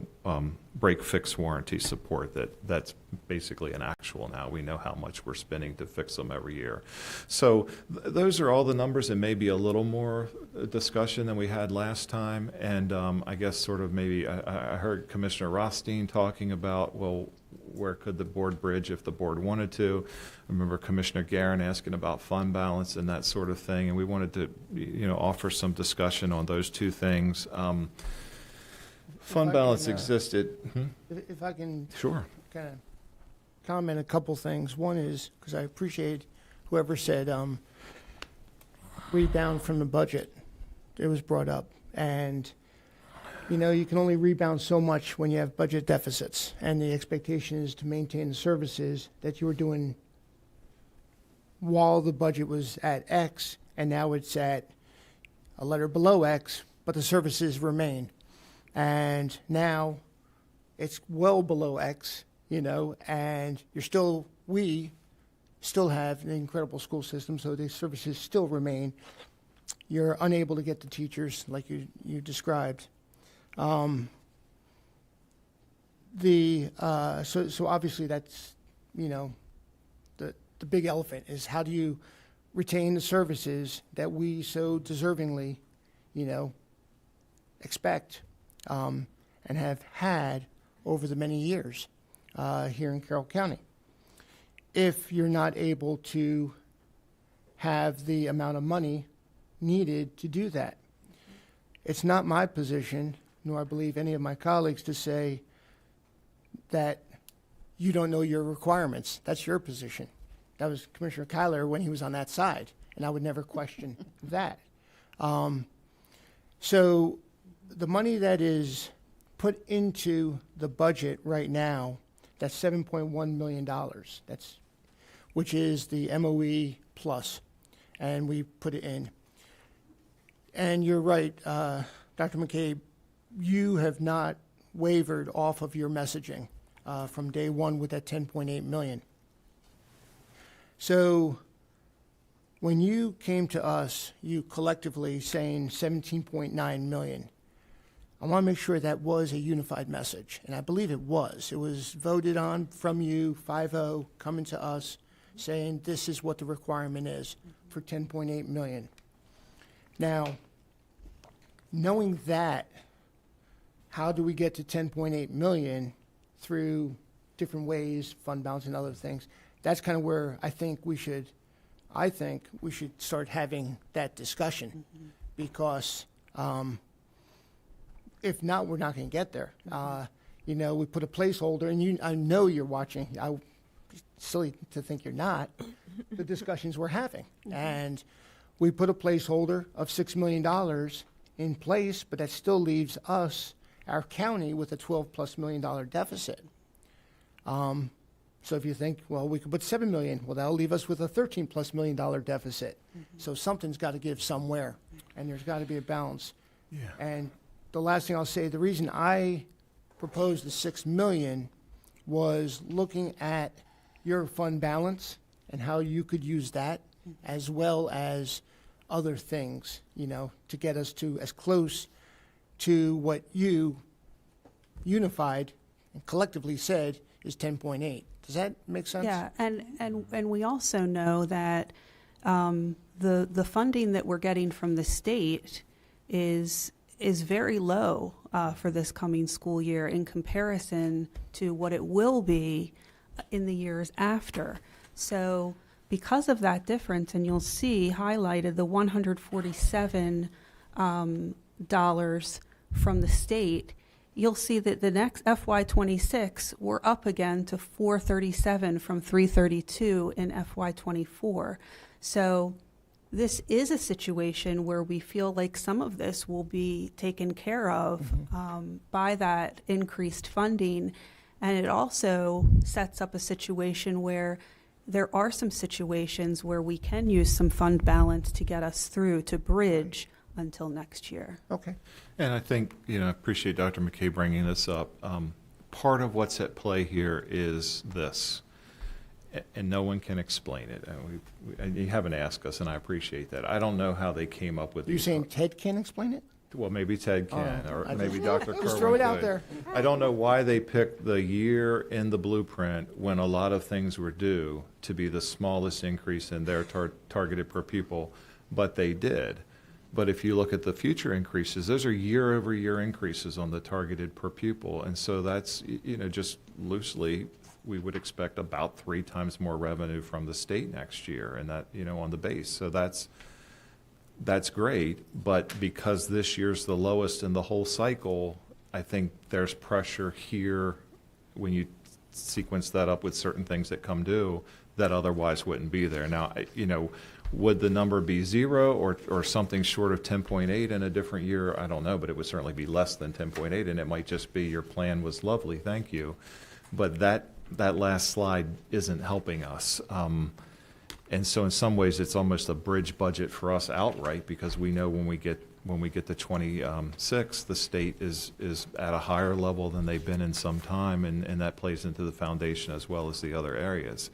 break-fix warranty support that's basically an actual now. We know how much we're spending to fix them every year. So those are all the numbers, and maybe a little more discussion than we had last time. And I guess sort of maybe I heard Commissioner Rothstein talking about, well, where could the board bridge if the board wanted to? I remember Commissioner Guerin asking about fund balance and that sort of thing, and we wanted to, offer some discussion on those two things. Fund balance existed. If I can Sure. kind of comment a couple things. One is, because I appreciate whoever said rebound from the budget. It was brought up. And, you can only rebound so much when you have budget deficits. And the expectation is to maintain the services that you were doing while the budget was at X, and now it's at a letter below X, but the services remain. And now it's well below X, and we still have an incredible school system, so the services still remain. You're unable to get the teachers like you described. So obviously that's, the big elephant is how do you retain the services that we so deservingly, expect and have had over the many years here in Carroll County. If you're not able to have the amount of money needed to do that, it's not my position, nor I believe any of my colleagues, to say that you don't know your requirements. That's your position. That was Commissioner Kyler when he was on that side, and I would never question that. So the money that is put into the budget right now, that's $7.1 million, which is the MOE plus, and we put it in. And you're right, Dr. McCabe, you have not wavered off of your messaging from day one with that 10.8 million. So when you came to us, you collectively saying 17.9 million. I want to make sure that was a unified message, and I believe it was. It was voted on from you, 5-0, coming to us, saying this is what the requirement is for 10.8 million. Now, knowing that, how do we get to 10.8 million through different ways, fund balance and other things? That's kind of where I think we should start having that discussion, because if not, we're not going to get there. We put a placeholder, and I know you're watching. Silly to think you're not. The discussions we're having, and we put a placeholder of $6 million in place, but that still leaves us, our county, with a $12+ million deficit. So if you think, well, we could put $7 million, well, that'll leave us with a $13+ million deficit. So something's got to give somewhere, and there's got to be a balance. Yeah. And the last thing I'll say, the reason I proposed the $6 million was looking at your fund balance and how you could use that, as well as other things, to get us to as close to what you unified and collectively said is 10.8. Does that make sense? Yeah, and we also know that the funding that we're getting from the state is very low for this coming school year in comparison to what it will be in the years after. So because of that difference, and you'll see highlighted the $147 dollars from the state, you'll see that the next FY26, we're up again to 437 from 332 in FY24. So this is a situation where we feel like some of this will be taken care of by that increased funding. And it also sets up a situation where there are some situations where we can use some fund balance to get us through, to bridge until next year. Okay. And I think, I appreciate Dr. McKay bringing this up. Part of what's at play here is this, and no one can explain it. And you haven't asked us, and I appreciate that. I don't know how they came up with You're these. saying Ted can't explain it? Well, maybe Ted can, or maybe Dr. Kerwin Just throw it out could. there. I don't know why they picked the year in the blueprint when a lot of things were due to be the smallest increase in their targeted per pupil, but they did. But if you look at the future increases, those are year-over-year increases on the targeted per pupil. And so that's, just loosely, we would expect about 3 times more revenue from the state next year, and that, on the base. So that's great, but because this year's the lowest in the whole cycle, I think there's pressure here when you sequence that up with certain things that come due that otherwise wouldn't be there. Now, would the number be 0 or something short of 10.8 in a different year? I don't know, but it would certainly be less than 10.8, and it might just be your plan was lovely, thank you. But that last slide isn't helping us. And so in some ways, it's almost a bridge budget for us outright, because we know when we get to 26, the state is at a higher level than they've been in some time, and that plays into the foundation as well as the other areas.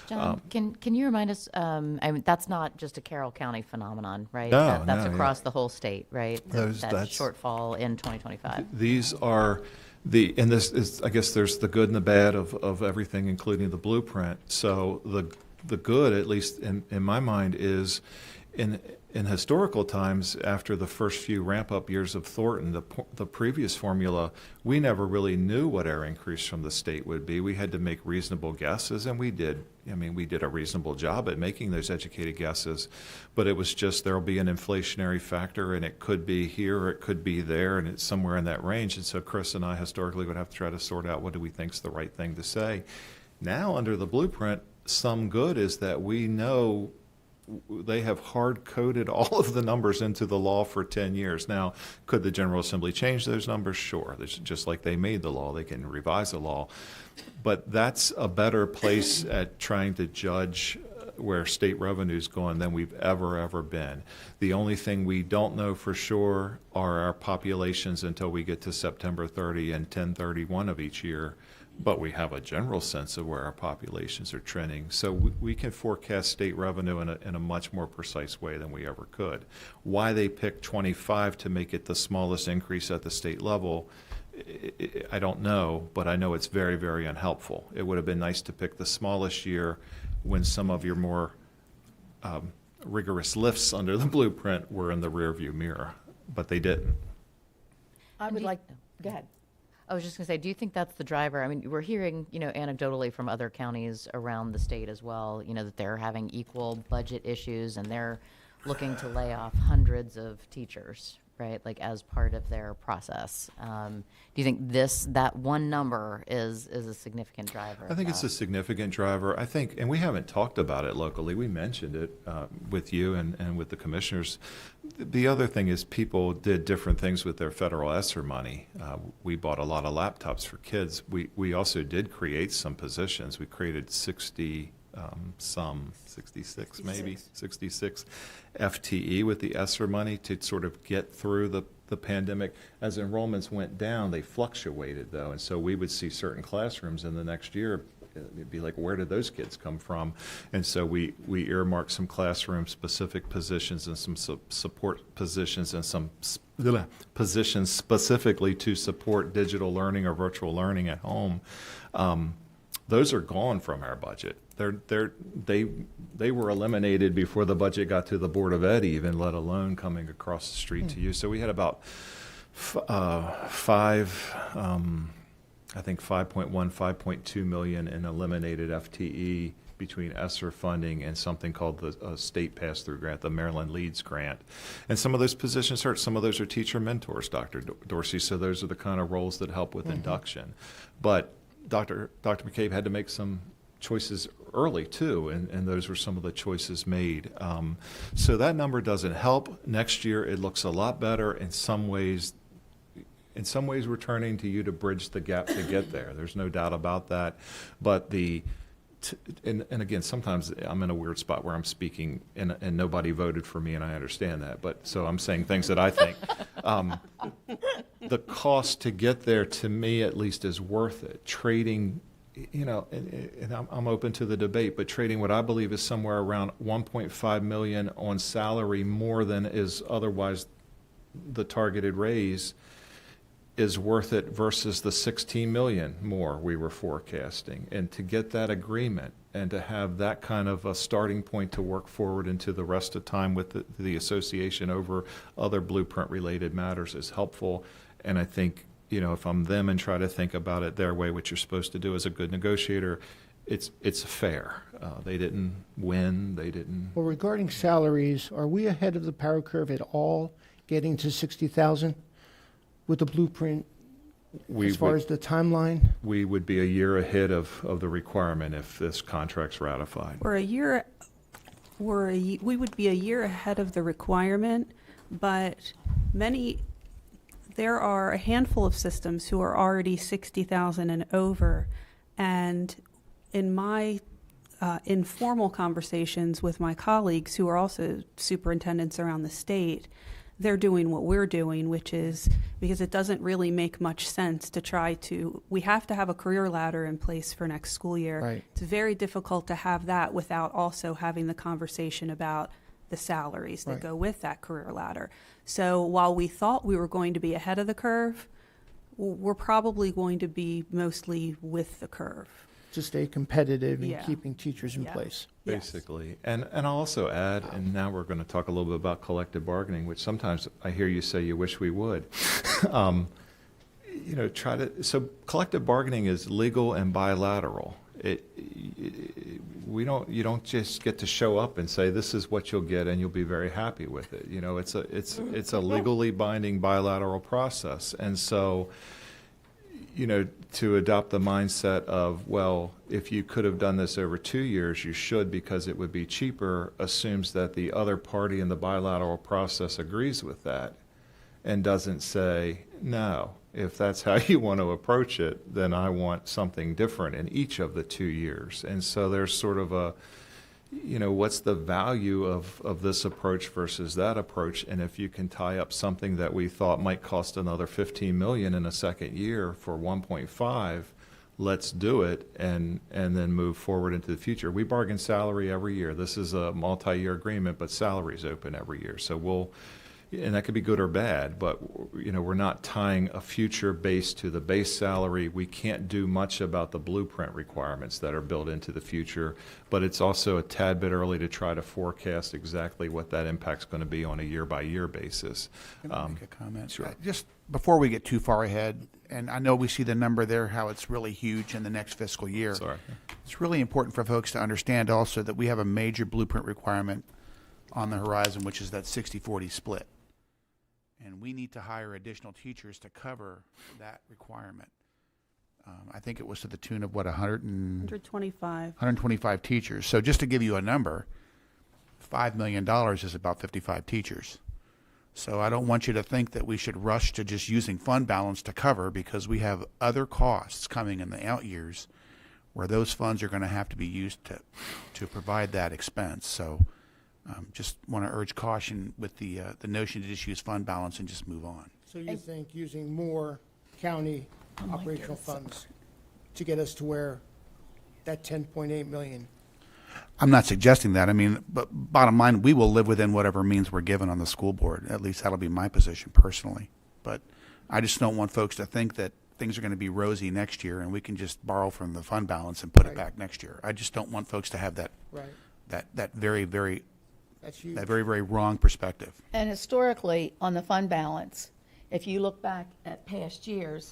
John, can you remind us, that's not just a Carroll County phenomenon, right? No, That's no, across the whole state, right? That that's- shortfall in 2025. These are and this is, I guess there's the good and the bad of everything, including the blueprint. So the good, at least in my mind, is in historical times, after the first few ramp-up years of Thornton, the previous formula, we never really knew what our increase from the state would be. We had to make reasonable guesses, and we did. We did a reasonable job at making those educated guesses, but it was just there'll be an inflationary factor, and it could be here or it could be there, and it's somewhere in that range. And so Chris and I historically would have to try to sort out what do we think is the right thing to say. Now, under the blueprint, some good is that we know they have hard-coded all of the numbers into the law for 10 years. Now, could the General Assembly change those numbers? Sure. Just like they made the law, they can revise the law. But that's a better place at trying to judge where state revenue's going than we've ever been. The only thing we don't know for sure are our populations until we get to September 30 and 10/31 of each year. But we have a general sense of where our populations are trending. So we can forecast state revenue in a much more precise way than we ever could. Why they picked 25 to make it the smallest increase at the state level, I don't know, but I know it's very, very unhelpful. It would have been nice to pick the smallest year when some of your more rigorous lifts under the blueprint were in the rearview mirror, but they didn't. I would like, go ahead. I was just going to say, do you think that's the driver? We're hearing, anecdotally from other counties around the state as well, that they're having equal budget issues and they're looking to lay off hundreds of teachers, right? Like as part of their process. Do you think that one number is a significant driver? I think it's a significant driver. I think, and we haven't talked about it locally. We mentioned it with you and with the commissioners. The other thing is people did different things with their federal ESSER money. We bought a lot of laptops for kids. We also did create some positions. We created 66 FTE with the ESSER money to sort of get through the pandemic. As enrollments went down, they fluctuated though, and so we would see certain classrooms in the next year, it'd be like, where did those kids come from? And so we earmarked some classroom specific positions and some support positions and some positions specifically to support digital learning or virtual learning at home. Those are gone from our budget. They were eliminated before the budget got to the Board of Ed even, let alone coming across the street to you. So we had about 5.2 million in eliminated FTE between ESSER funding and something called the state pass-through grant, the Maryland Leads Grant. And some of those positions hurt. Some of those are teacher mentors, Dr. Dorsey, so those are the kind of roles that help with induction. But Dr. McCabe had to make some choices early too, and those were some of the choices made. So that number doesn't help. Next year, it looks a lot better. In some ways, we're turning to you to bridge the gap to get there. There's no doubt about that. But and again, sometimes I'm in a weird spot where I'm speaking and nobody voted for me, and I understand that. But so I'm saying things that I think. The cost to get there, to me at least, is worth it. Trading, and I'm open to the debate, but trading what I believe is somewhere around 1.5 million on salary more than is otherwise the targeted raise is worth it versus the 16 million more we were forecasting. And to get that agreement and to have that kind of a starting point to work forward into the rest of time with the association over other blueprint related matters is helpful. And I think, if I'm them and try to think about it their way, what you're supposed to do as a good negotiator, it's fair. They didn't win. They didn't. Well, regarding salaries, are we ahead of the power curve at all, getting to 60,000 with the blueprint as far as the timeline? We would be a year ahead of the requirement if this contract's ratified. We would be a year ahead of the requirement, but there are a handful of systems who are already 60,000 and over. And in my informal conversations with my colleagues who are also superintendents around the state, they're doing what we're doing, which is because it doesn't really make much sense to we have to have a career ladder in place for next school year. Right. It's very difficult to have that without also having the conversation about the salaries that Right. go with that career ladder. So while we thought we were going to be ahead of the curve, we're probably going to be mostly with the curve. To stay competitive and Yeah. keeping teachers in Yeah. place. Yes. Basically. And I'll also add, and now we're going to talk a little bit about collective bargaining, which sometimes I hear you say you wish we would. So collective bargaining is legal and bilateral. You don't just get to show up and say, this is what you'll get and you'll be very happy with it. It's a legally binding bilateral process. And so, to adopt the mindset of, well, if you could have done this over 2 years, you should because it would be cheaper, assumes that the other party in the bilateral process agrees with that and doesn't say, no, if that's how you want to approach it, then I want something different in each of the 2 years. And so there's sort of a, what's the value of this approach versus that approach? And if you can tie up something that we thought might cost another 15 million in a second year for 1.5, let's do it and then move forward into the future. We bargain salary every year. This is a multi-year agreement, but salary's open every year. So and that could be good or bad, but we're not tying a future base to the base salary. We can't do much about the blueprint requirements that are built into the future, but it's also a tad bit early to try to forecast exactly what that impact's going to be on a year-by-year basis. Can I make a comment? Sure. Just before we get too far ahead, and I know we see the number there, how it's really huge in the next fiscal year. Sorry. It's really important for folks to understand also that we have a major blueprint requirement on the horizon, which is that 60-40 split. And we need to hire additional teachers to cover that requirement. I think it was to the tune of, 125. 125 teachers. So just to give you a number, $5 million is about 55 teachers. So I don't want you to think that we should rush to just using fund balance to cover, because we have other costs coming in the out years where those funds are going to have to be used to provide that expense. So just want to urge caution with the notion to just use fund balance and just move on. So you think using more county operational funds to get us to where that 10.8 million? I'm not suggesting that. I mean, but bottom line, we will live within whatever means we're given on the school board. At least that'll be my position personally. But I just don't want folks to think that things are going to be rosy next year and we can just borrow from the fund balance and put it Right. back next year. I just don't want folks to have that Right. that very, very That's huge. that very, very wrong perspective. And historically, on the fund balance, if you look back at past years,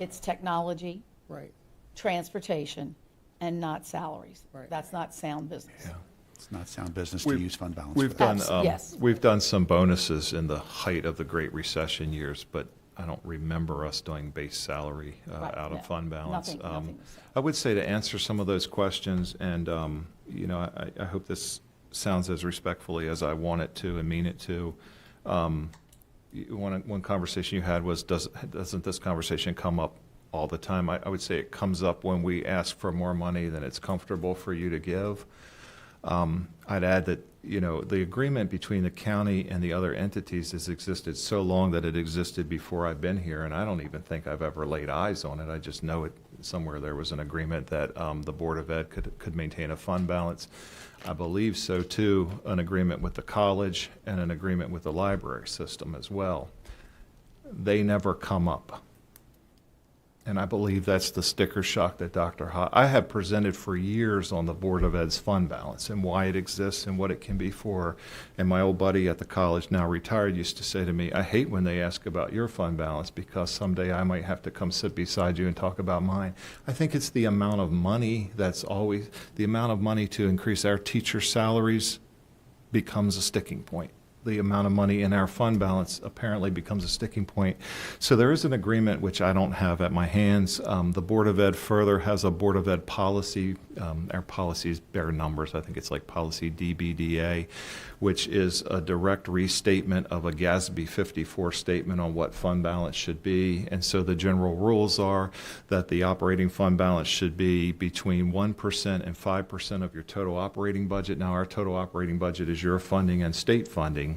it's technology, Right. transportation, and not salaries. Right. That's not sound business. It's not sound business to We've- use fund balance for We've that. done, Yes. we've done some bonuses in the height of the Great Recession years, but I don't remember us doing base salary Right, out no, of fund balance. nothing was said. I would say to answer some of those questions, and, you know, I hope this sounds as respectfully as I want it to and mean it to. One conversation you had was, doesn't this conversation come up all the time? I would say it comes up when we ask for more money than it's comfortable for you to give. I'd add that, you know, the agreement between the county and the other entities has existed so long that it existed before I've been here, and I don't even think I've ever laid eyes on it. I just know it somewhere there was an agreement that the Board of Ed could maintain a fund balance. I believe so too, an agreement with the college and an agreement with the library system as well. They never come up. And I believe that's the sticker shock that I have presented for years on the Board of Ed's fund balance and why it exists and what it can be for. And my old buddy at the college, now retired, used to say to me, I hate when they ask about your fund balance because someday I might have to come sit beside you and talk about mine. I think it's the amount of money that's always, the amount of money to increase our teacher salaries becomes a sticking point. The amount of money in our fund balance apparently becomes a sticking point. So there is an agreement which I don't have at my hands. The Board of Ed further has a Board of Ed policy. Our policies bear numbers. I think it's like policy DBDA, which is a direct restatement of a GASB 54 statement on what fund balance should be. And so the general rules are that the operating fund balance should be between 1% and 5% of your total operating budget. Now, our total operating budget is your funding and state funding.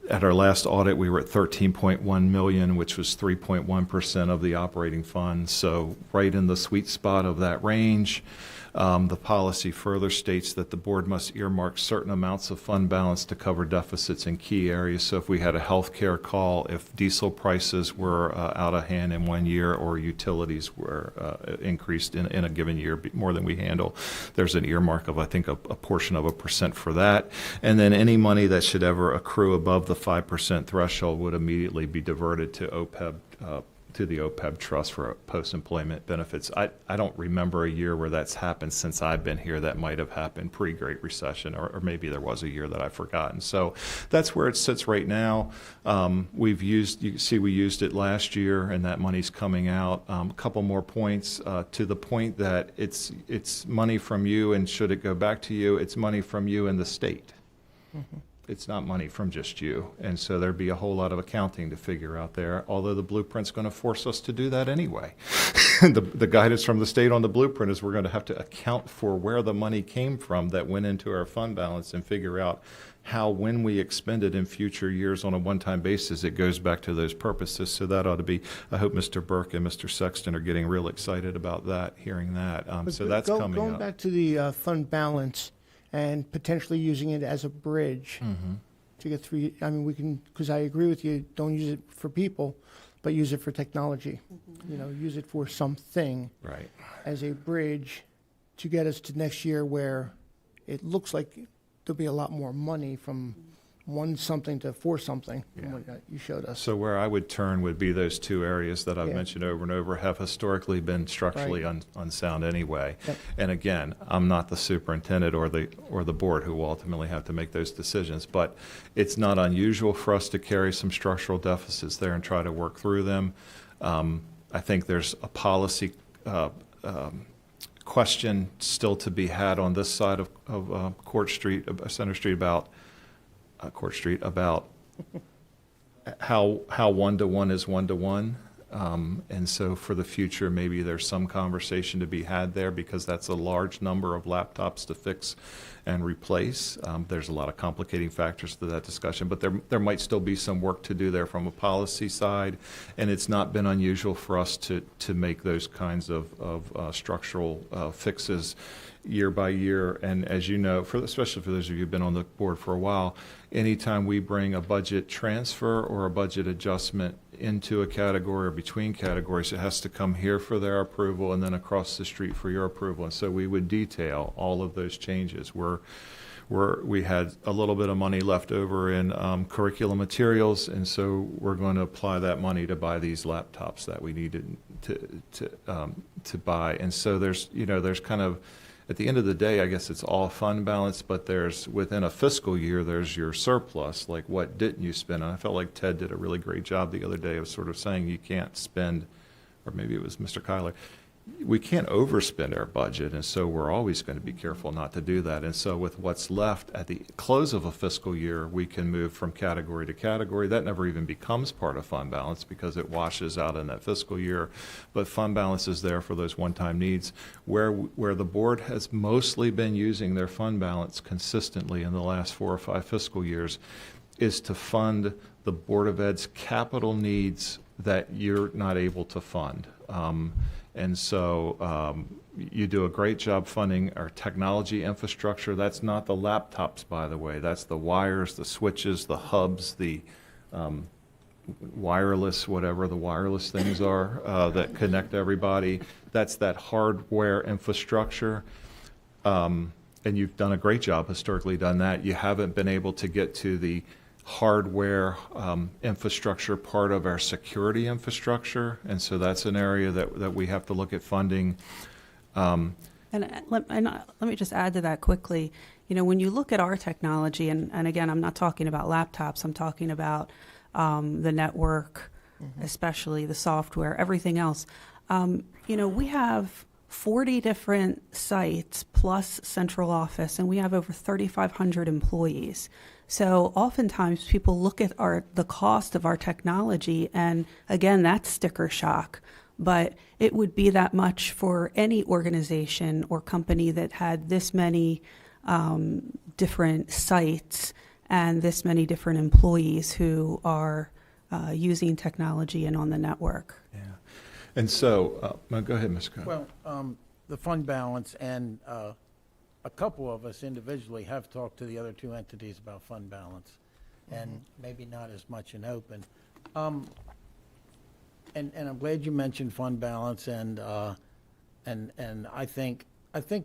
At our last audit, we were at 13.1 million, which was 3.1% of the operating fund. So right in the sweet spot of that range. The policy further states that the board must earmark certain amounts of fund balance to cover deficits in key areas. So if we had a healthcare call, if diesel prices were out of hand in 1 year or utilities were increased in a given year more than we handle, there's an earmark of, I think, a portion of 1% for that. And then any money that should ever accrue above the 5% threshold would immediately be diverted to OPEB, to the OPEB trust for post-employment benefits. I don't remember a year where that's happened since I've been here. That might have happened pre-Great Recession, or maybe there was a year that I've forgotten. So that's where it sits right now. We've used, you can see we used it last year, and that money's coming out. A couple more points to the point that it's money from you, and should it go back to you, it's money from you and the state. Mm-hmm. It's not money from just you. And so there'd be a whole lot of accounting to figure out there, although the blueprint's going to force us to do that anyway. The guidance from the state on the blueprint is we're going to have to account for where the money came from that went into our fund balance and figure out how, when we expend it in future years on a one-time basis, it goes back to those purposes. So that ought to be, I hope Mr. Burke and Mr. Sexton are getting real excited about that, hearing that. So that's coming Going up. back to the fund balance and potentially using it as a bridge to get through, I mean, we can, because I agree with you, don't use it for people, but use it for technology. You know, use it for something Right. as a bridge to get us to next year where it looks like there'll be a lot more money from one something to four something, from what you showed us. So where I would turn would be those two areas that I've Yeah. mentioned over and over have historically been structurally unsound anyway. Yep. And again, I'm not the superintendent or the board who will ultimately have to make those decisions, but it's not unusual for us to carry some structural deficits there and try to work through them. I think there's a policy question still to be had on this side of Court Street, Center Street about Court Street, about how 1-to-1 is 1-to-1. And so for the future, maybe there's some conversation to be had there, because that's a large number of laptops to fix and replace. There's a lot of complicating factors to that discussion, but there might still be some work to do there from a policy side. And it's not been unusual for us to make those kinds of structural fixes year by year. And as you know, especially for those of you who've been on the board for a while, anytime we bring a budget transfer or a budget adjustment into a category or between categories, it has to come here for their approval and then across the street for your approval. And so we would detail all of those changes. We had a little bit of money left over in curriculum materials, and so we're going to apply that money to buy these laptops that we needed to buy. And so there's kind of, at the end of the day, I guess it's all fund balance, but there's, within a fiscal year, there's your surplus, like what didn't you spend? And I felt like Ted did a really great job the other day of sort of saying you can't spend, or maybe it was Mr. Kyler, we can't overspend our budget, and so we're always going to be careful not to do that. And so with what's left at the close of a fiscal year, we can move from category to category. That never even becomes part of fund balance because it washes out in that fiscal year. But fund balance is there for those one-time needs. Where the board has mostly been using their fund balance consistently in the last 4 or 5 fiscal years is to fund the Board of Ed's capital needs that you're not able to fund. And so you do a great job funding our technology infrastructure. That's not the laptops, by the way. That's the wires, the switches, the hubs, the wireless, whatever the wireless things are that connect everybody. That's that hardware infrastructure. And you've done a great job, historically done that. You haven't been able to get to the hardware infrastructure part of our security infrastructure, and so that's an area that we have to look at funding. And let me just add to that quickly. When you look at our technology, and again, I'm not talking about laptops, I'm talking about the network, especially the software, everything else. We have 40 different sites plus central office, and we have over 3,500 employees. So oftentimes people look at the cost of our technology, and again, that's sticker shock. But it would be that much for any organization or company that had this many different sites and this many different employees who are using technology and on the network. Yeah. And so, go ahead, Mr. Cohen. Well, the fund balance, and a couple of us individually have talked to the other 2 entities about fund balance, and maybe not as much in open. And I'm glad you mentioned fund balance, and I think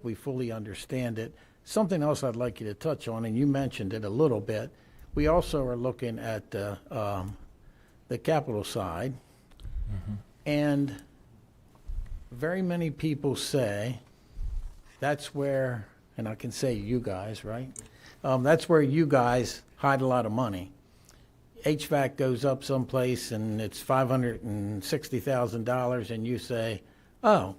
we fully understand it. Something else I'd like you to touch on, and you mentioned it a little bit. We also are looking at the capital side, and very many people say that's where, and I can say you guys, right? That's where you guys hide a lot of money. HVAC goes up someplace and it's $560,000, and you say, oh,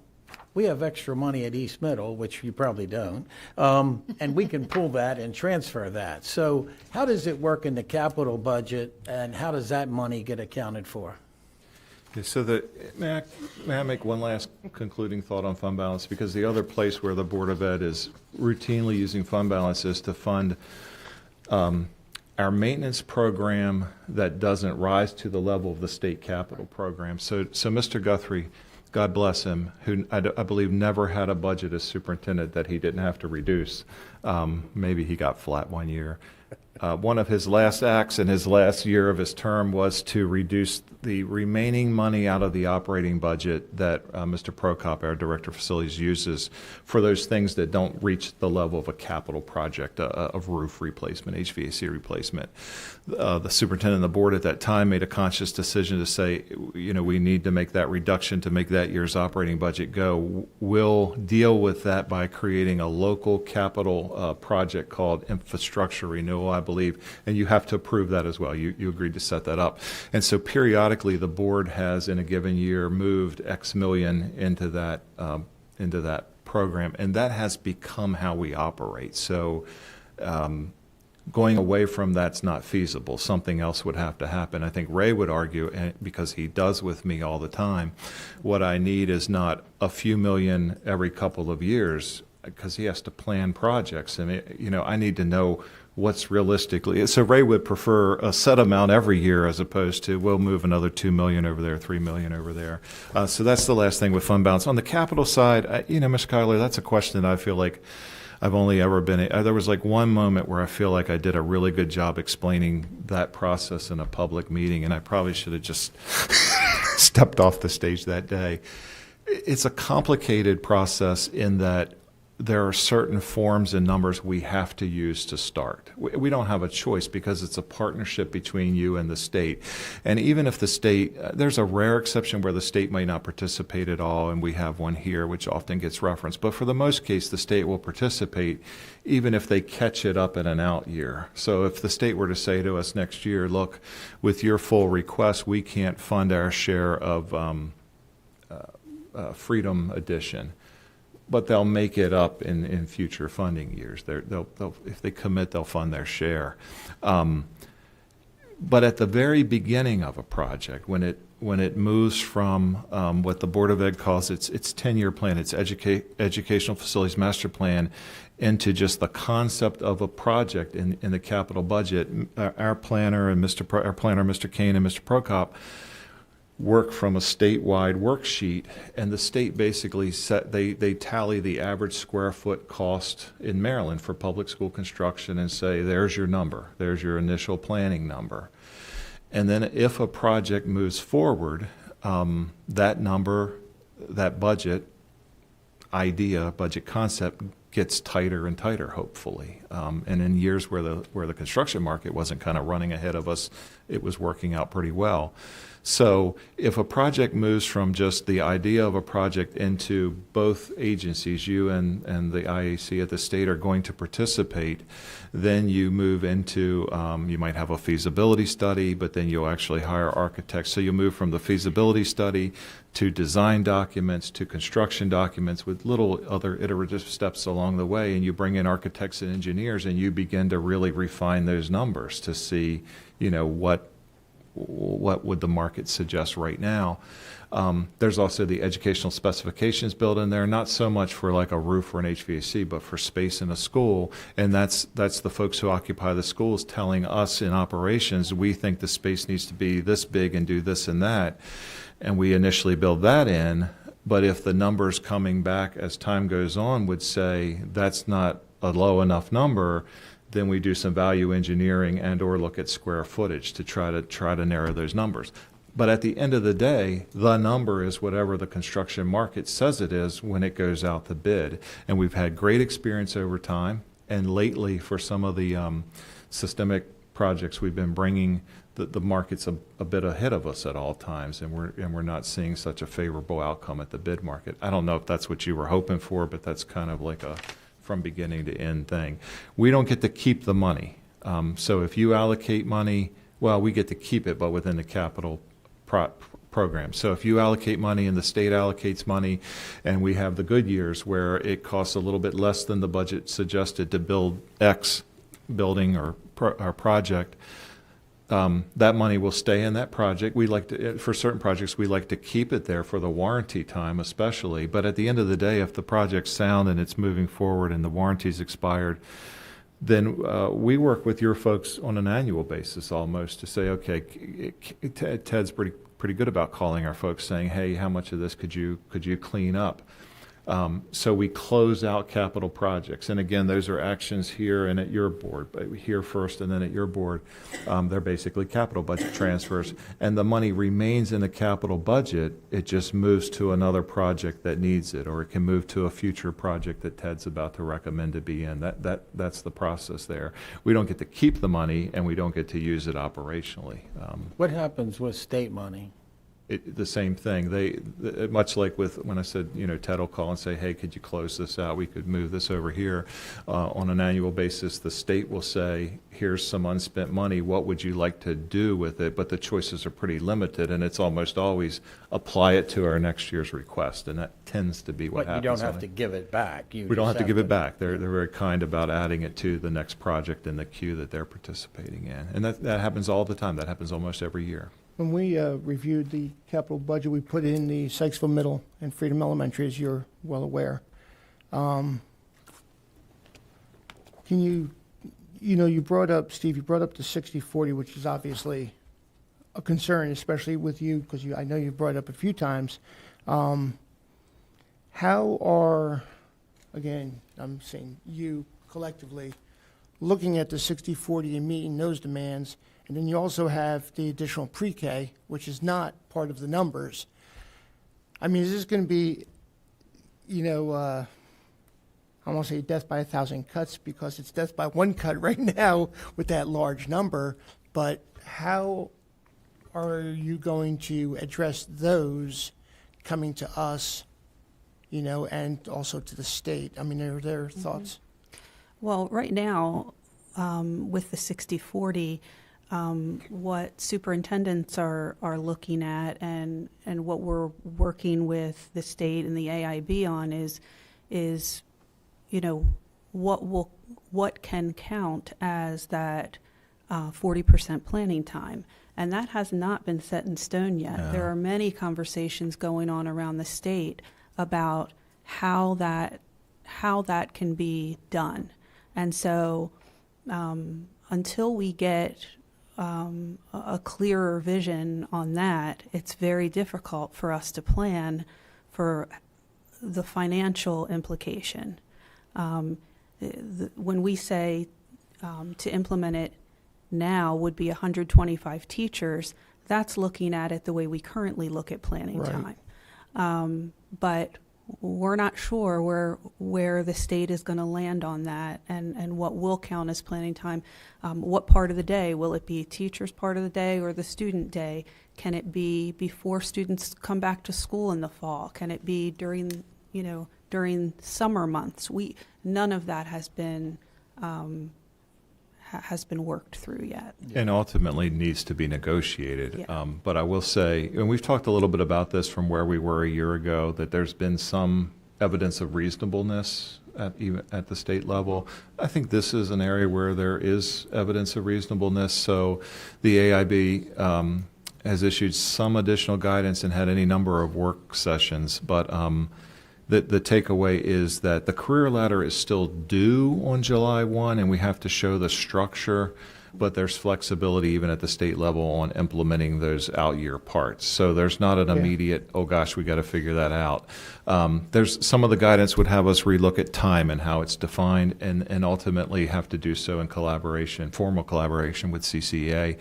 we have extra money at East Middle, which you probably don't, and we can pull that and transfer that. So how does it work in the capital budget, and how does that money get accounted for? Okay, so may I make one last concluding thought on fund balance? Because the other place where the Board of Ed is routinely using fund balance is to fund our maintenance program that doesn't rise to the level of the state capital program. So Mr. Guthrie, God bless him, who I believe never had a budget as superintendent that he didn't have to reduce. Maybe he got flat one year. One of his last acts in his last year of his term was to reduce the remaining money out of the operating budget that Mr. Prokop, our Director of Facilities, uses for those things that don't reach the level of a capital project, of roof replacement, HVAC replacement. The superintendent and the board at that time made a conscious decision to say, we need to make that reduction to make that year's operating budget go. We'll deal with that by creating a local capital project called infrastructure renewal, I believe, and you have to approve that as well. You agreed to set that up. And so periodically the board has in a given year moved X million into that program, and that has become how we operate. So going away from that's not feasible. Something else would have to happen. I think Ray would argue, and because he does with me all the time, what I need is not a few million every couple of years, because he has to plan projects. And I need to know what's realistically. So Ray would prefer a set amount every year as opposed to we'll move another 2 million over there, 3 million over there. So that's the last thing with fund balance. On the capital side, Mr. Kyler, that's a question that I feel like I've only ever been. There was like one moment where I feel like I did a really good job explaining that process in a public meeting, and I probably should have just stepped off the stage that day. It's a complicated process in that there are certain forms and numbers we have to use to start. We don't have a choice because it's a partnership between you and the state. And even if the state, there's a rare exception where the state might not participate at all, and we have one here which often gets referenced. But for the most case, the state will participate even if they catch it up in an out year. So if the state were to say to us next year, look, with your full request, we can't fund our share of Freedom Edition, but they'll make it up in future funding years. They'll, if they commit, they'll fund their share. But at the very beginning of a project, when it moves from what the Board of Ed calls its 10-year plan, its educational facilities master plan, into just the concept of a project in the capital budget, our planner and Mr. Kane and Mr. Prokop work from a statewide worksheet, and the state basically they tally the average square foot cost in Maryland for public school construction and say, there's your number, there's your initial planning number. And then if a project moves forward, that number, that budget idea, budget concept gets tighter and tighter, hopefully. And in years where the construction market wasn't kind of running ahead of us, it was working out pretty well. So if a project moves from just the idea of a project into both agencies, you and the IAC at the state are going to participate, then you move into, you might have a feasibility study, but then you'll actually hire architects. So you move from the feasibility study to design documents to construction documents with little other iterative steps along the way, and you bring in architects and engineers, and you begin to really refine those numbers to see, what would the market suggest right now. There's also the educational specifications built in there, not so much for like a roof or an HVAC, but for space in a school. And that's the folks who occupy the schools telling us in operations, we think the space needs to be this big and do this and that. And we initially build that in, but if the numbers coming back as time goes on would say that's not a low enough number, then we do some value engineering and or look at square footage to try to narrow those numbers. But at the end of the day, the number is whatever the construction market says it is when it goes out to bid. And we've had great experience over time. And lately, for some of the systemic projects, we've been bringing the market's a bit ahead of us at all times, and we're not seeing such a favorable outcome at the bid market. I don't know if that's what you were hoping for, but that's kind of like a from beginning to end thing. We don't get to keep the money. So if you allocate money, well, we get to keep it, but within the capital program. So if you allocate money and the state allocates money, and we have the good years where it costs a little bit less than the budget suggested to build X building or project, that money will stay in that project. We like to, for certain projects, we like to keep it there for the warranty time especially. But at the end of the day, if the project's sound and it's moving forward and the warranty's expired, then we work with your folks on an annual basis almost to say, okay, Ted's pretty good about calling our folks saying, hey, how much of this could you clean up? So we close out capital projects. And again, those are actions here and at your board, but here first and then at your board. They're basically capital budget transfers. And the money remains in the capital budget. It just moves to another project that needs it, or it can move to a future project that Ted's about to recommend to be in. That's the process there. We don't get to keep the money, and we don't get to use it operationally. What happens with state money? The same thing. Much like with when I said, Ted will call and say, hey, could you close this out? We could move this over here. On an annual basis, the state will say, here's some unspent money. What would you like to do with it? But the choices are pretty limited, and it's almost always apply it to our next year's request, and that tends to be what happens. But you don't have to give it back. We don't have to give it back. They're very kind about adding it to the next project in the queue that they're participating in. And that happens all the time. That happens almost every year. When we reviewed the capital budget, we put in the Sykesville Middle and Freedom Elementary, as you're well aware. Can you brought up, Steve, you brought up the 60-40, which is obviously a concern, especially with you, because I know you've brought it up a few times. How are, again, I'm saying you collectively, looking at the 60-40 and meeting those demands? And then you also have the additional pre-K, which is not part of the numbers. I mean, is this going to be, I won't say death by 1,000 cuts because it's death by one cut right now with that large number, but how are you going to address those coming to us, and also to the state? I mean, are there thoughts? Well, right now, with the 60/40, what superintendents are looking at and what we're working with the state and the AIB on is what can count as that 40% planning time. And that has not been set in stone yet. No. There are many conversations going on around the state about how that can be done. And so until we get a clearer vision on that, it's very difficult for us to plan for the financial implication. When we say to implement it now would be 125 teachers, that's looking at it the way we currently look at planning Right. time. But we're not sure where the state is going to land on that and what will count as planning time. What part of the day? Will it be teacher's part of the day or the student day? Can it be before students come back to school in the fall? Can it be during summer months? None of that has been worked through yet. And ultimately needs to be negotiated. Yeah. But I will say, and we've talked a little bit about this from where we were a year ago, that there's been some evidence of reasonableness even at the state level. I think this is an area where there is evidence of reasonableness. So the AIB has issued some additional guidance and had any number of work sessions, but the takeaway is that the career ladder is still due on July 1, and we have to show the structure, but there's flexibility even at the state level on implementing those out-year parts. So there's not an immediate, oh gosh, we got to figure that out. There's some of the guidance would have us relook at time and how it's defined, and ultimately have to do so in collaboration, formal collaboration with CCEA.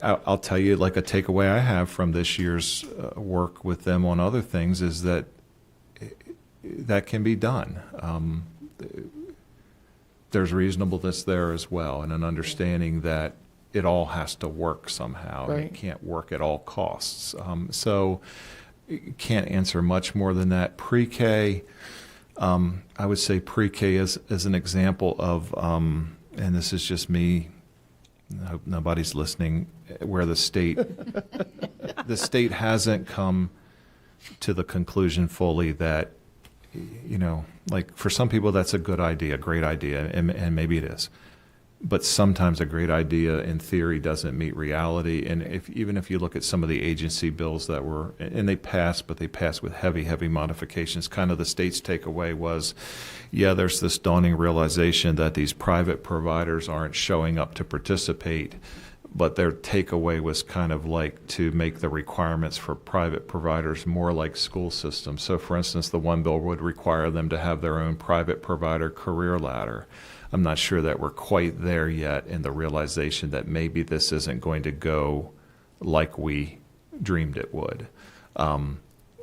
I'll tell you, like a takeaway I have from this year's work with them on other things is that that can be done. There's reasonableness there as well, and an understanding that it all has to work somehow. And Right. it can't work at all costs. So can't answer much more than that. Pre-K, I would say pre-K is an example of, and this is just me, I hope nobody's listening, where the state hasn't come to the conclusion fully that, like for some people that's a good idea, great idea, and maybe it is. But sometimes a great idea in theory doesn't meet reality. And even if you look at some of the agency bills that were, and they passed, but they passed with heavy, heavy modifications, kind of the state's takeaway was, yeah, there's this dawning realization that these private providers aren't showing up to participate. But their takeaway was kind of like to make the requirements for private providers more like school systems. So, for instance, the one bill would require them to have their own private provider career ladder. I'm not sure that we're quite there yet in the realization that maybe this isn't going to go like we dreamed it would.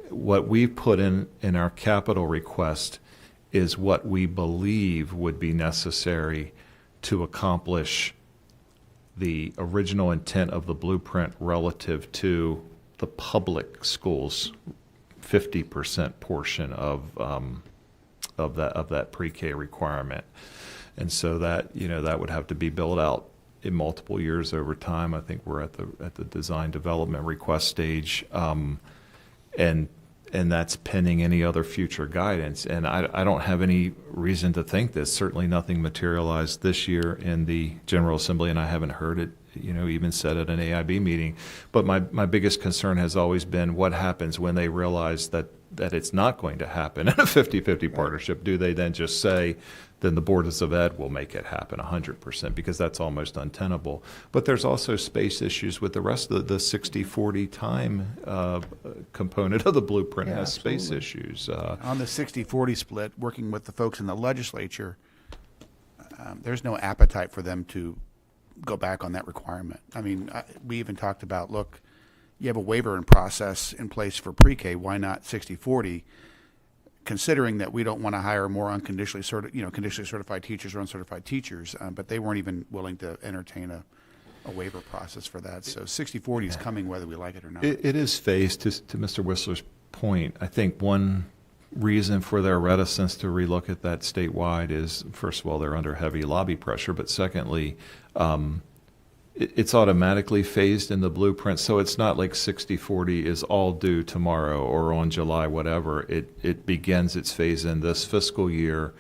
What we put in our capital request is what we believe would be necessary to accomplish the original intent of the blueprint relative to the public schools 50% portion of that pre-K requirement. And so that, that would have to be built out in multiple years over time. I think we're at the design development request stage. And that's pending any other future guidance. And I don't have any reason to think this. Certainly nothing materialized this year in the General Assembly, and I haven't heard it, even said at an AIB meeting. But my biggest concern has always been what happens when they realize that it's not going to happen in a 50-50 partnership. Do they then just say, then the boards of ed will make it happen 100%, because that's almost untenable. But there's also space issues with the rest of the 60-40 time component of the blueprint has space issues. On the 60-40 split, working with the folks in the legislature, there's no appetite for them to go back on that requirement. I mean, we even talked about, look, you have a waiver process in place for pre-K, why not 60-40? considering that we don't want to hire more unconditionally conditionally certified teachers or uncertified teachers, but they weren't even willing to entertain a waiver process for that. So 60/40 is coming whether we like it or not. It is phased, to Mr. Whistler's point. I think one reason for their reticence to relook at that statewide is, first of all, they're under heavy lobby pressure, but secondly, it's automatically phased in the blueprint, so it's not like 60/40 is all due tomorrow or on July whatever. It begins its phase in this fiscal year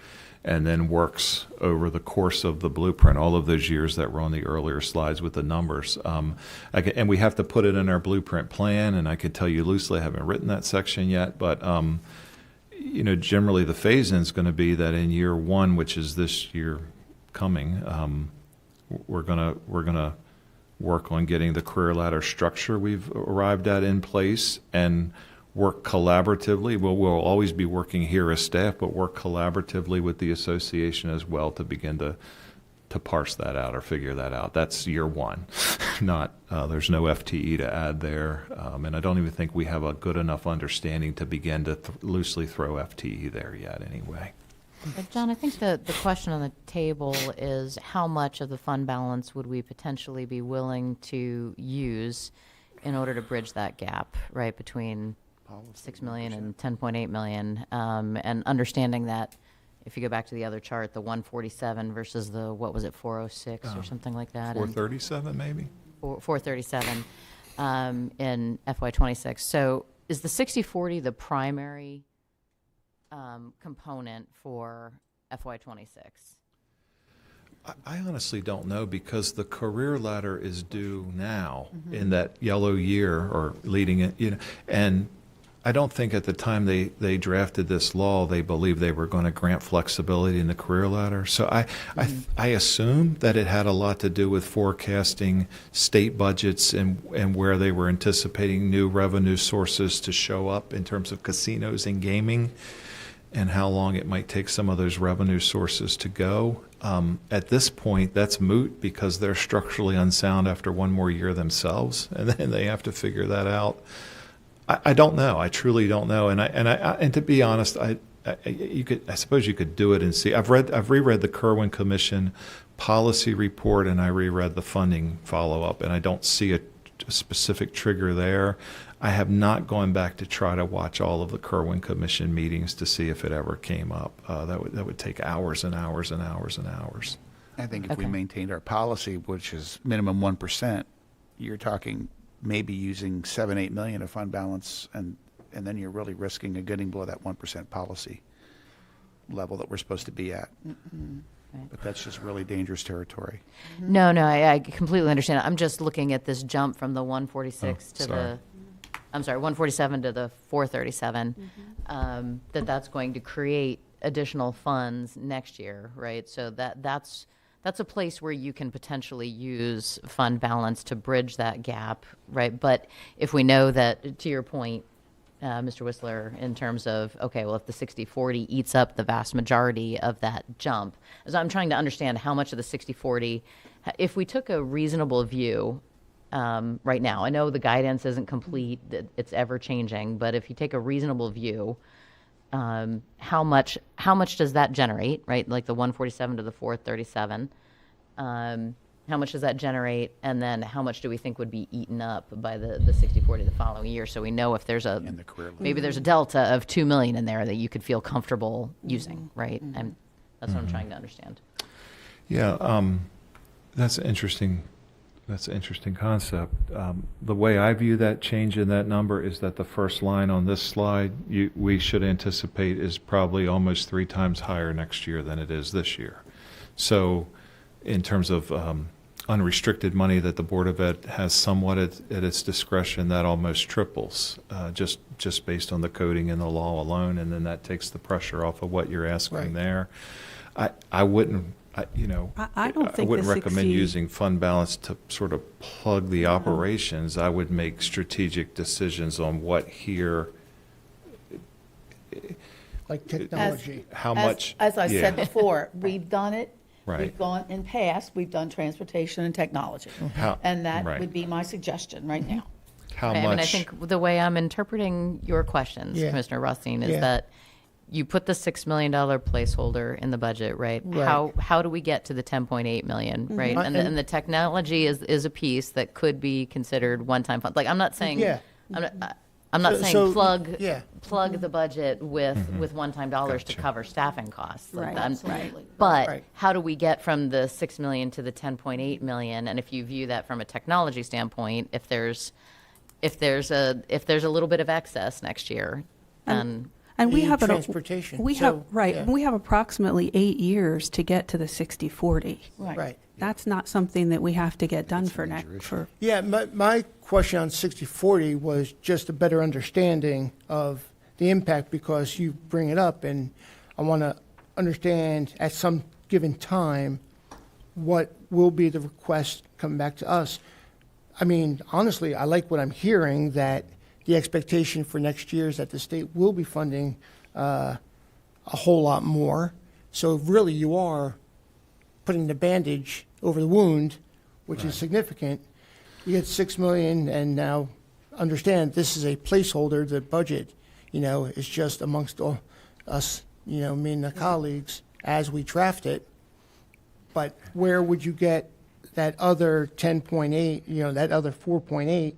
and then works over the course of the blueprint, all of those years that were on the earlier slides with the numbers. And we have to put it in our blueprint plan, and I could tell you loosely, I haven't written that section yet, but generally the phase-in is going to be that in year one, which is this year coming, we're gonna work on getting the career ladder structure we've arrived at in place and work collaboratively. We'll always be working here as staff, but work collaboratively with the association as well to begin to parse that out or figure that out. That's year one. Not there's no FTE to add there, and I don't even think we have a good enough understanding to begin to loosely throw FTE there yet anyway. But John, I think the question on the table is how much of the fund balance would we potentially be willing to use in order to bridge that gap, right, between 6 million and 10.8 million, and understanding that if you go back to the other chart, the 147 versus the, what was it, 406 or something like that? 437 maybe? 437 in FY26. So is the 60/40 the primary component for FY26? I honestly don't know, because the career ladder is due now in that yellow year or leading it, and I don't think at the time they drafted this law, they believed they were going to grant flexibility in the career ladder. So I assume that it had a lot to do with forecasting state budgets and where they were anticipating new revenue sources to show up in terms of casinos and gaming, and how long it might take some of those revenue sources to go. At this point, that's moot because they're structurally unsound after one more year themselves, and then they have to figure that out. I don't know. I truly don't know. And to be honest, I suppose you could do it and see. I've reread the Kirwan Commission policy report, and I reread the funding follow-up, and I don't see a specific trigger there. I have not gone back to try to watch all of the Kirwan Commission meetings to see if it ever came up. That would take hours and hours and hours and hours. I think if we Okay. maintained our policy, which is minimum 1%, you're talking maybe using 7-8 million of fund balance, and then you're really risking a getting below that 1% policy level that we're supposed to be at. But that's just really dangerous territory. No, I completely understand. I'm just looking at this jump from the 146 to sorry. 147 to the 437, that's going to create additional funds next year, right? So that's a place where you can potentially use fund balance to bridge that gap, right? But if we know that, to your point, Mr. Whistler, in terms of, okay, well, if the 60/40 eats up the vast majority of that jump, so I'm trying to understand how much of the 60/40, if we took a reasonable view right now, I know the guidance isn't complete, it's ever changing, but if you take a reasonable view, how much does that generate, right? Like the 147 to the 437, how much does that generate? And then how much do we think would be eaten up by the 60/40 the following year? So we know if there's And the career ladder. maybe there's a delta of 2 million in there that you could feel comfortable using, right? And that's what I'm trying to understand. Yeah, that's an interesting concept. The way I view that change in that number is that the first line on this slide, we should anticipate is probably almost 3 times higher next year than it is this year. So in terms of unrestricted money that the Board of Ed has somewhat at its discretion, that almost triples, just based on the coding in the law alone, and then that takes the pressure off of what you're asking Right. there. I wouldn't, I don't think wouldn't the recommend 60 using fund balance to sort of plug the operations. I would make strategic decisions on what here, Like technology. how much. As I said yeah. before, we've done it. Right. We've gone, in past, we've done transportation and technology. How- And that right. would be my suggestion right now. How Right, I mean, I much? think the way I'm interpreting your questions, Yeah. Commissioner Rothstein, is Yeah. that you put the $6 million placeholder in the budget, right? Right. How do we get to the 10.8 million, right? And the technology is a piece that could be considered one-time fund. Like, I'm not saying, Yeah. I'm not So- saying so, plug yeah. the budget with one-time dollars to cover staffing costs. Like, Right. Absolutely. But Right. how do we get from the 6 million to the 10.8 million? And if you view that from a technology standpoint, if there's a little bit of excess next year, then And we The have transportation. We have, So, right, yeah. we have approximately 8 years to get to the 60/40. Right. That's not something that we have to get done for Yeah, my question on 60/40 was just a better understanding of the impact, because you bring it up, and I want to understand at some given time what will be the request coming back to us. I mean, honestly, I like what I'm hearing, that the expectation for next year is that the state will be funding a whole lot more. So really, you are putting the bandage over the wound, which is significant. You get 6 million, and now understand this is a placeholder. The budget, is just amongst all us, me and the colleagues as we draft it. But where would you get that other 10.8, that other 4.8?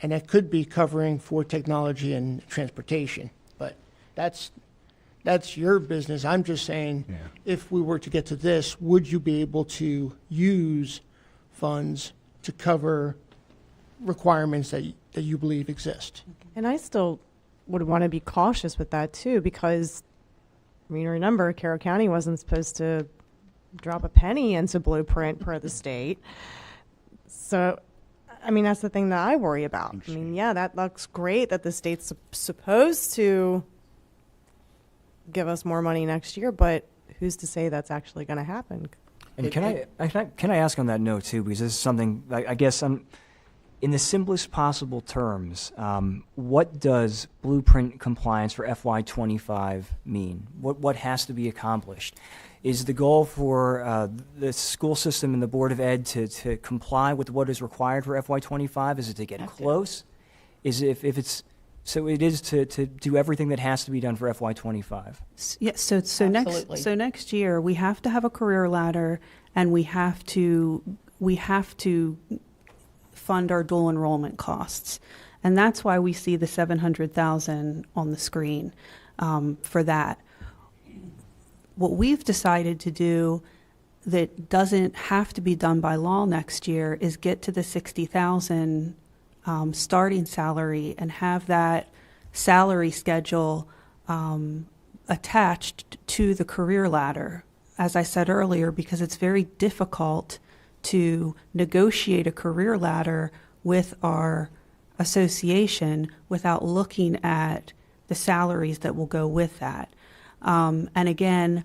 And that could be covering for technology and transportation. But that's your business. I'm just saying, if we were to get to this, would you be able to use funds to cover requirements that you believe exist? And I still would want to be cautious with that too, because, I mean, remember, Carroll County wasn't supposed to drop a penny into Blueprint per the state. So, I mean, that's the thing that I worry about. I mean, yeah, that looks great that the state's supposed to give us more money next year, but who's to say that's actually going to happen? And can I ask on that note too, because this is something I guess in the simplest possible terms, what does Blueprint compliance for FY25 mean? What has to be accomplished? Is the goal for the school system and the Board of Ed to comply with what is required for FY25? Is it to get close? Is it if it's so it is to do everything that has to be done for FY25? Yes, so Absolutely. next year, we have to have a career ladder, and we have to fund our dual enrollment costs. And that's why we see the 700,000 on the screen for that. What we've decided to do that doesn't have to be done by law next year is get to the 60,000 starting salary and have that salary schedule attached to the career ladder. As I said earlier, because it's very difficult to negotiate a career ladder with our association without looking at the salaries that will go with that. And again,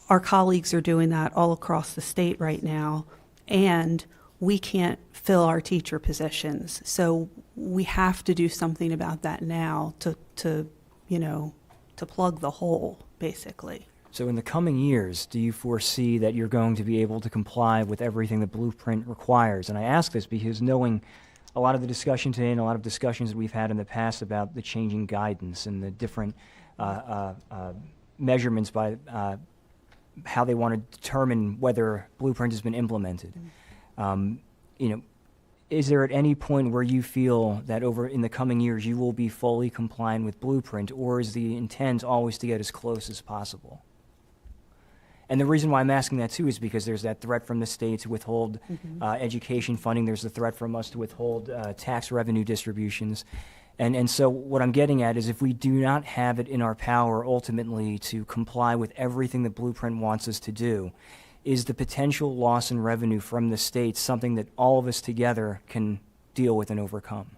our colleagues are doing that all across the state right now, and we can't fill our teacher positions. So we have to do something about that now to plug the hole, basically. So in the coming years, do you foresee that you're going to be able to comply with everything that Blueprint requires? And I ask this because knowing a lot of the discussion today and a lot of discussions that we've had in the past about the changing guidance and the different measurements by how they want to determine whether Blueprint has been implemented. Is there at any point where you feel that over in the coming years you will be fully compliant with Blueprint, or is the intent always to get as close as possible? And the reason why I'm asking that too is because there's that threat from the state to withhold education funding. There's the threat from us to withhold tax revenue distributions. And so what I'm getting at is if we do not have it in our power ultimately to comply with everything that Blueprint wants us to do, is the potential loss in revenue from the state something that all of us together can deal with and overcome?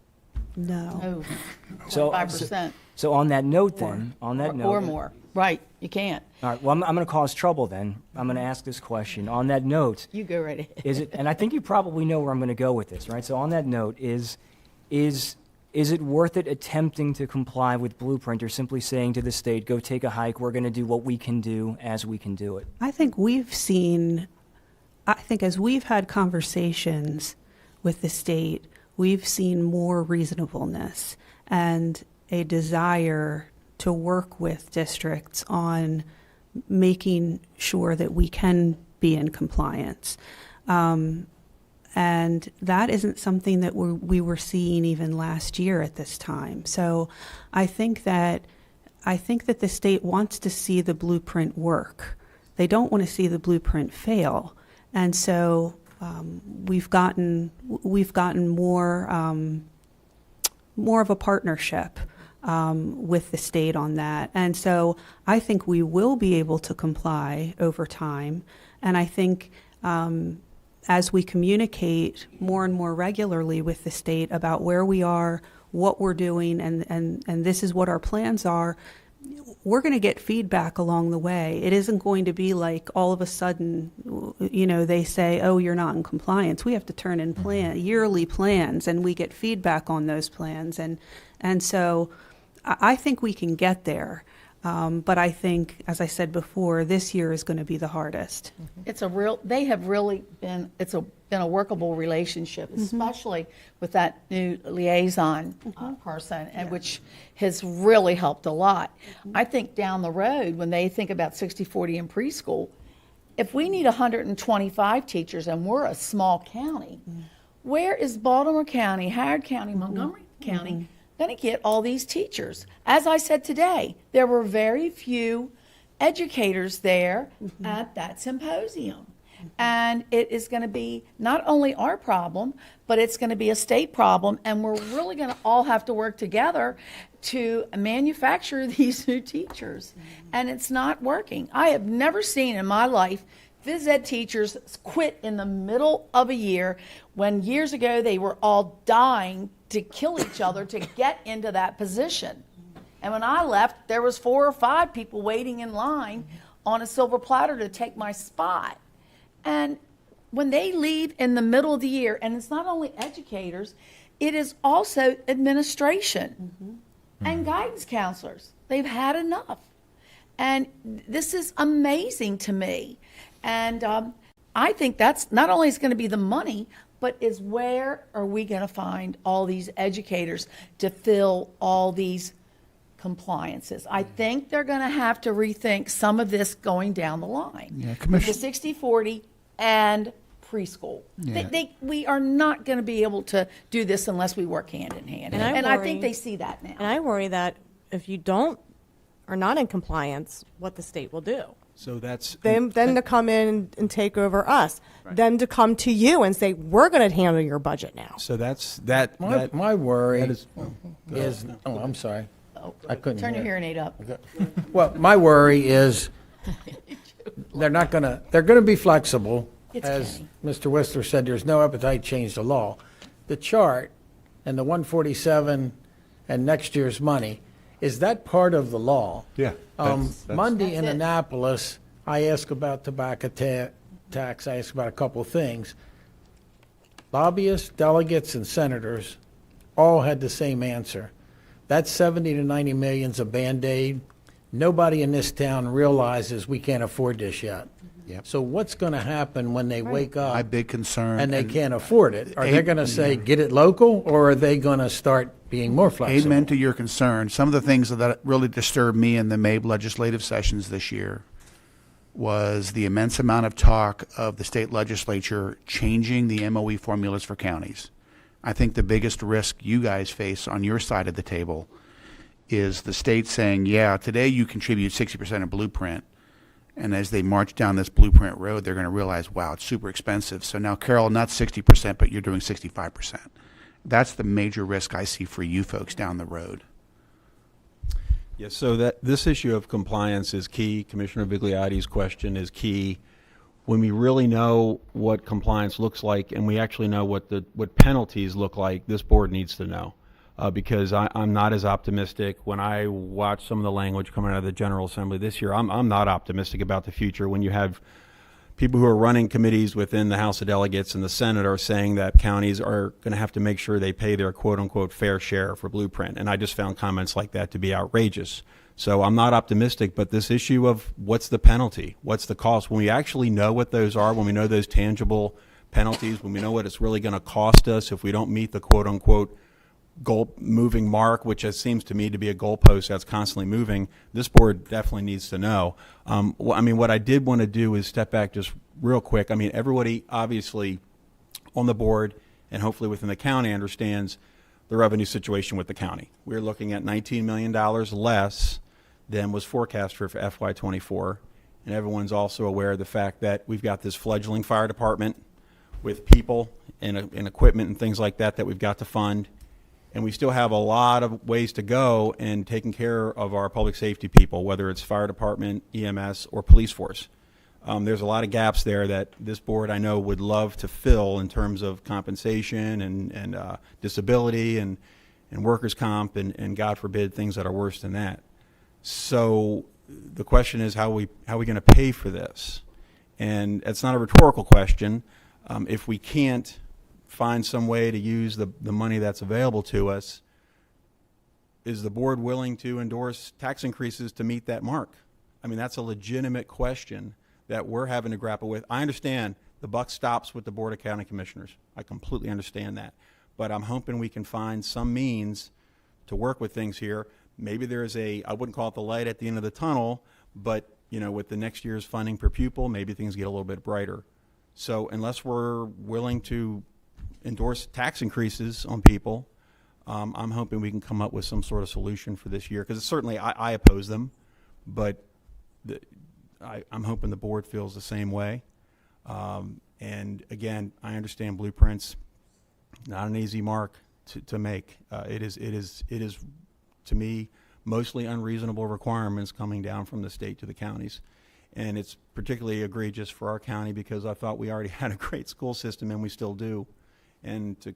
No. Oh, So- 5%. So on that note then, on that note. Or more. Right, you can't. All right, well, I'm going to cause trouble then. I'm going to ask this question. On that note, You go right ahead. is it, and I think you probably know where I'm going to go with this, right? So on that note, is it worth it attempting to comply with Blueprint or simply saying to the state, go take a hike, we're going to do what we can do as we can do it? I think as we've had conversations with the state, we've seen more reasonableness and a desire to work with districts on making sure that we can be in compliance. And that isn't something that we were seeing even last year at this time. So I think that the state wants to see the blueprint work. They don't want to see the blueprint fail. And so we've gotten more of a partnership with the state on that. And so I think we will be able to comply over time. And I think as we communicate more and more regularly with the state about where we are, what we're doing, and this is what our plans are, we're going to get feedback along the way. It isn't going to be like all of a sudden, they say, oh, you're not in compliance. We have to turn in yearly plans, and we get feedback on those plans. And so I think we can get there. But I think, as I said before, this year is going to be the hardest. They have really been, been a workable relationship, especially with that new liaison person, and which has really helped a lot. I think down the road, when they think about 60/40 in preschool, if we need 125 teachers and we're a small county, where is Baltimore County, Howard County, Montgomery County going to get all these teachers? As I said today, there were very few educators there at that symposium. And it is going to be not only our problem, but it's going to be a state problem. And we're really going to all have to work together to manufacture these new teachers. And it's not working. I have never seen in my life phys ed teachers quit in the middle of a year when years ago they were all dying to kill each other to get into that position. And when I left, there was 4 or 5 people waiting in line on a silver platter to take my spot. And when they leave in the middle of the year, and it's not only educators, it is also administration and guidance counselors. They've had enough. And this is amazing to me. And I think that's not only is going to be the money, but is where are we going to find all these educators to fill all these compliances? I think they're going to have to rethink some of this going down the line. Yeah, With the 60/40 and preschool. Yeah. We are not going to be able to do this unless we work hand in hand. And I And I worry- think they see that And now. I worry that if you are not in compliance, what the state will do. So that's, Then to come in and take over us. Then to come to you and say, we're going to handle your budget now. so that's, that, My worry that is, is, oh, I'm sorry. I couldn't Turn your hear. hearing aid up. Well, my worry is they're going to be flexible. It's As Kenny. Mr. Whistler said, there's no appetite to change the law. The chart and the 147 and next year's money, is that part of the law? Yeah. Monday in That's it. Annapolis, I asked about tobacco tax, I asked about a couple of things. Lobbyists, delegates, and senators all had the same answer. That 70 to 90 million's a Band-Aid. Nobody in this town realizes we can't afford this yet. Yep. So what's going to happen when they wake up My big concern. and they can't afford it? Are they going to say, get it local, or are they going to start being more flexible? Amen to your concern. Some of the things that really disturbed me in the MABE legislative sessions this year was the immense amount of talk of the state legislature changing the MOE formulas for counties. I think the biggest risk you guys face on your side of the table is the state saying, yeah, today you contribute 60% of Blueprint. And as they march down this Blueprint road, they're going to realize, wow, it's super expensive. So now, Carol, not 60%, but you're doing 65%. That's the major risk I see for you folks down the road. yes, so that this issue of compliance is key. Commissioner Vigliotti's question is key. When we really know what compliance looks like and we actually know what penalties look like, this board needs to know. Because I'm not as optimistic. When I watch some of the language coming out of the General Assembly this year, I'm not optimistic about the future when you have people who are running committees within the House of Delegates and the Senate are saying that counties are going to have to make sure they pay their quote-unquote fair share for Blueprint. And I just found comments like that to be outrageous. So I'm not optimistic, but this issue of what's the penalty, what's the cost, when we actually know what those are, when we know those tangible penalties, when we know what it's really going to cost us if we don't meet the quote-unquote goal moving mark, which seems to me to be a goalpost that's constantly moving. This board definitely needs to know. What I did want to do is step back just real quick. I mean, everybody obviously on the board and hopefully within the county understands the revenue situation with the county. We're looking at $19 million less than was forecast for FY24. And everyone's also aware of the fact that we've got this fledgling fire department with people and equipment and things like that we've got to fund. And we still have a lot of ways to go in taking care of our public safety people, whether it's fire department, EMS, or police force. There's a lot of gaps there that this board, I know, would love to fill in terms of compensation and disability and workers' comp and God forbid, things that are worse than that. So the question is, how are we going to pay for this? And it's not a rhetorical question. If we can't find some way to use the money that's available to us, is the board willing to endorse tax increases to meet that mark? I mean, that's a legitimate question that we're having to grapple with. I understand the buck stops with the Board of County Commissioners. I completely understand that. But I'm hoping we can find some means to work with things here. Maybe there's I wouldn't call it the light at the end of the tunnel, but with the next year's funding per pupil, maybe things get a little bit brighter. So unless we're willing to endorse tax increases on people, I'm hoping we can come up with some sort of solution for this year, because certainly I oppose them, but I'm hoping the board feels the same way. And again, I understand blueprints, not an easy mark to make. It is to me mostly unreasonable requirements coming down from the state to the counties. And it's particularly egregious for our county because I thought we already had a great school system, and we still do. And to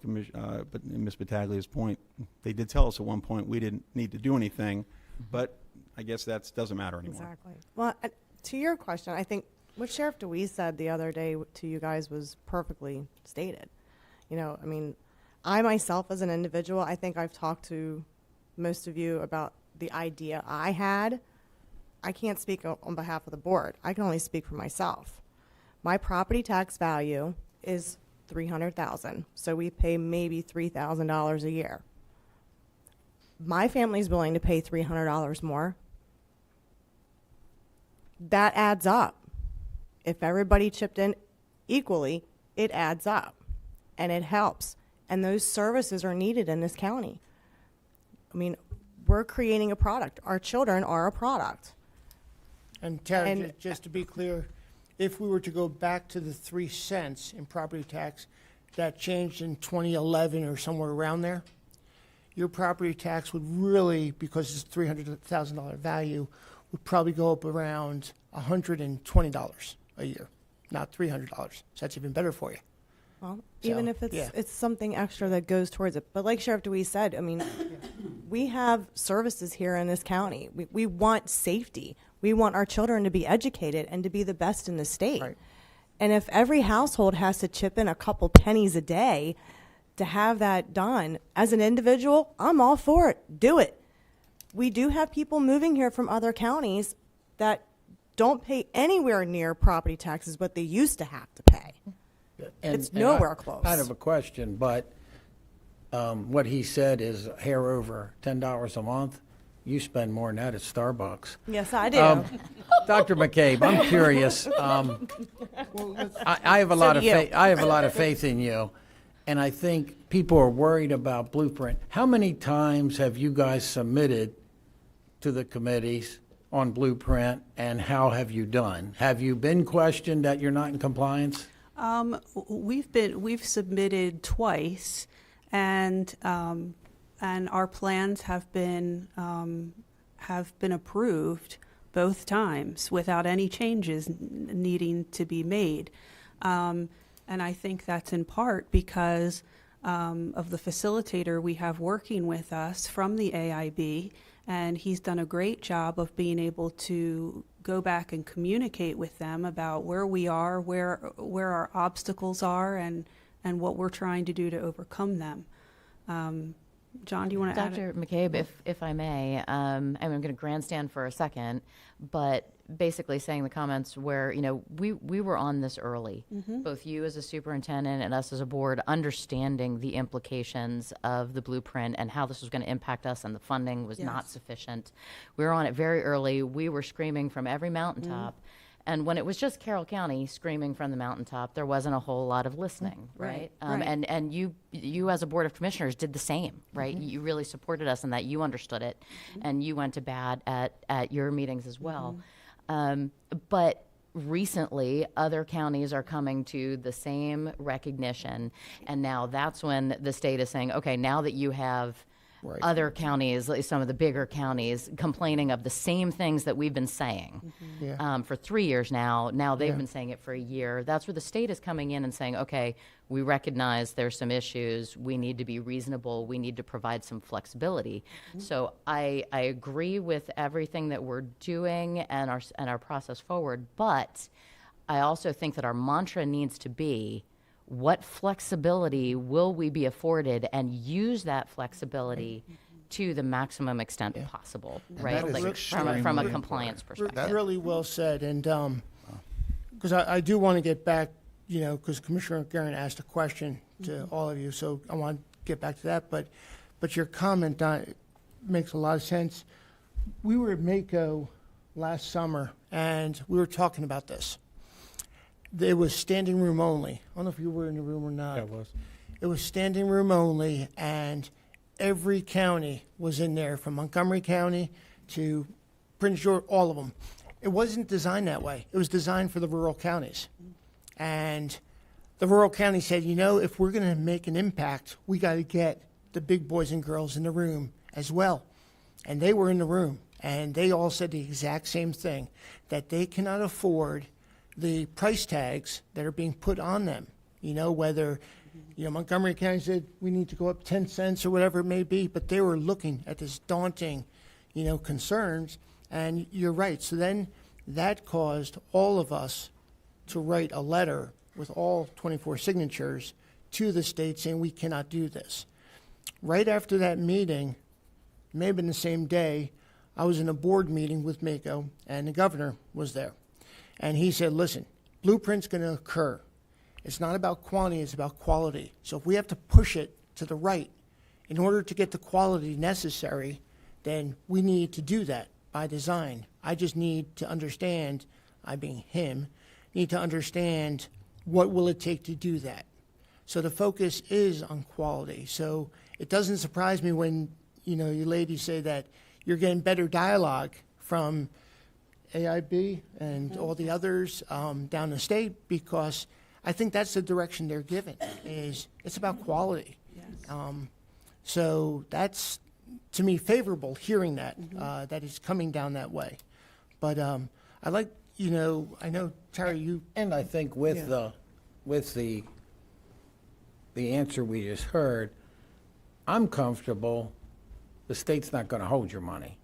but Ms. Battaglia's point, they did tell us at one point we didn't need to do anything, but I guess that doesn't matter anymore. Exactly. Well, to your question, I think what Sheriff DeWeese said the other day to you guys was perfectly stated. I myself as an individual, I think I've talked to most of you about the idea I had. I can't speak on behalf of the board. I can only speak for myself. My property tax value is $300,000, so we pay maybe $3,000 a year. My family's willing to pay $300 more. That adds up. If everybody chipped in equally, it adds up, and it helps. And those services are needed in this county. We're creating a product. Our children are a product. And Tara, just to be clear, if we were to go back to the 3 cents in property tax that changed in 2011 or somewhere around there, your property tax would really, because it's $300,000 value, would probably go up around $120 a year, not $300. So that's even better for you. Well, even if it's something extra that goes towards it. But like Sheriff DeWeese said, we have services here in this county. We want safety. We want our children to be educated and to be the best in the state. Right. And if every household has to chip in a couple pennies a day to have that done, as an individual, I'm all for it. Do it. We do have people moving here from other counties that don't pay anywhere near property taxes what they used to have to pay. It's nowhere close. I have a question, but what he said is hair over $10 a month. You spend more than that at Starbucks. Yes, I do. Dr. McCabe, I'm curious. I have a lot of faith. I have a lot of faith in you, and I think people are worried about Blueprint. How many times have you guys submitted to the committees on Blueprint, and how have you done? Have you been questioned that you're not in compliance? We've submitted twice, and our plans have been approved both times without any changes needing to be made. And I think that's in part because of the facilitator we have working with us from the AIB, and he's done a great job of being able to go back and communicate with them about where we are, where our obstacles are, and what we're trying to do to overcome them. John, do you want to add? Dr. McCabe, if I may, I'm going to grandstand for a second, but basically saying the comments where, we were on this early. Both you as a superintendent and us as a board, understanding the implications of the blueprint and how this was going to impact us, and the funding was not sufficient. We were on it very early. We were screaming from every mountaintop. And when it was just Carroll County screaming from the mountaintop, there wasn't a whole lot of listening, right? Right. And you as a board of commissioners did the same, right? You really supported us in that. You understood it, and you went to bat at your meetings as well. But recently, other counties are coming to the same recognition, and now that's when the state is saying, okay, now that you have other counties, like some of the bigger counties, complaining of the same things that we've been saying for 3 years now. Now they've been saying it for a year. That's where the state is coming in and saying, okay, we recognize there's some issues. We need to be reasonable. We need to provide some flexibility. So I agree with everything that we're doing and our process forward, but I also think that our mantra needs to be, what flexibility will we be afforded, and use that flexibility to the maximum extent possible, right? that is Like from a extremely compliance perspective. Really well said, and, because I do want to get back, because Commissioner Guerin asked a question to all of you, so I want to get back to that, but your comment makes a lot of sense. We were at Mako last summer, and we were talking about this. It was standing room only. I don't know if you were in the room or not. That was. It was standing room only, and every county was in there, from Montgomery County to Prince George, all of them. It wasn't designed that way. It was designed for the rural counties. And the rural county said, if we're going to make an impact, we got to get the big boys and girls in the room as well. And they were in the room, and they all said the exact same thing, that they cannot afford the price tags that are being put on them. Whether, Montgomery County said we need to go up 10 cents or whatever it may be, but they were looking at this daunting, concerns, and you're right. So then that caused all of us to write a letter with all 24 signatures to the state saying we cannot do this. Right after that meeting, it may have been the same day, I was in a board meeting with Mako, and the governor was there. And he said, listen, blueprint's going to occur. It's not about quantity, it's about quality. So if we have to push it to the right in order to get the quality necessary, then we need to do that by design. I just need to understand, I being him, need to understand what will it take to do that. So the focus is on quality. So it doesn't surprise me when, you ladies say that you're getting better dialogue from AIB and all the others down the state, because I think that's the direction they're given, is it's about quality. So that's, to me, favorable, hearing that, that it's coming down that way. But I like, I know, Terry, you... And I think with the answer we just heard, I'm comfortable, the state's not going to hold your money.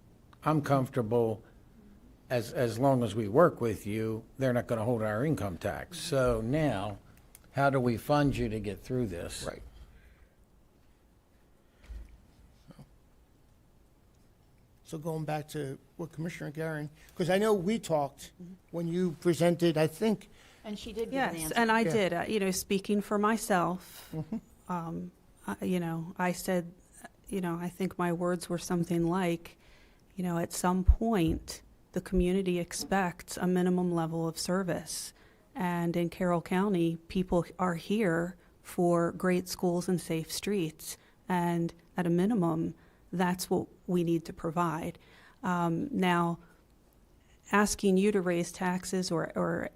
I'm comfortable, as long as we work with you, they're not going to hold our income tax. So now, how do we fund you to get through this? Right. So going back to what Commissioner Guerin, because I know we talked when you presented, I think, And she did give an Yes, answer. and I Yeah. did, speaking for myself, I said, I think my words were something like, at some point, the community expects a minimum level of service. And in Carroll County, people are here for great schools and safe streets. And at a minimum, that's what we need to provide. Now, asking you to raise taxes or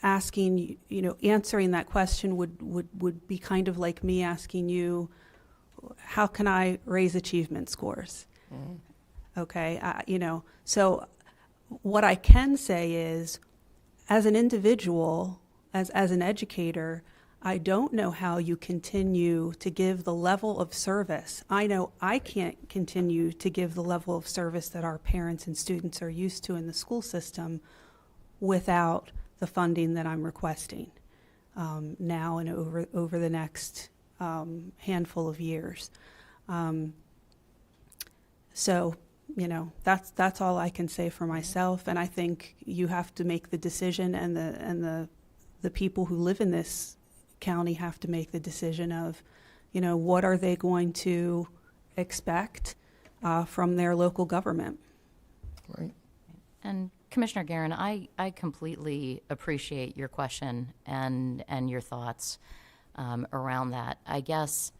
asking, answering that question would be kind of like me asking you, how can I raise achievement scores? Okay, so what I can say is, as an individual, as an educator, I don't know how you continue to give the level of service. I know I can't continue to give the level of service that our parents and students are used to in the school system without the funding that I'm requesting now and over the next handful of years. So that's all I can say for myself. And I think you have to make the decision, and the people who live in this county have to make the decision of, what are they going to expect from their local government. Right? And Commissioner Guerin, I completely appreciate your question and your thoughts around that. I guess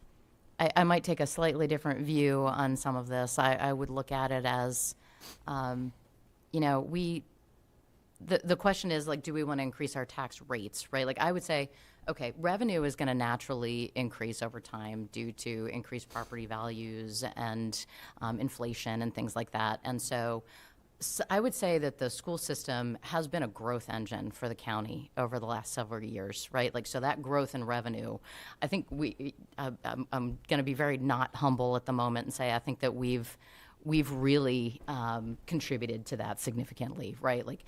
I might take a slightly different view on some of this. I would look at it as, the question is, like, do we want to increase our tax rates, right? Like, I would say, okay, revenue is going to naturally increase over time due to increased property values and inflation and things like that. And so I would say that the school system has been a growth engine for the county over the last several years, right? Like, so that growth in revenue, I think I'm going to be very not humble at the moment and say I think that we've really contributed to that significantly, right? Like,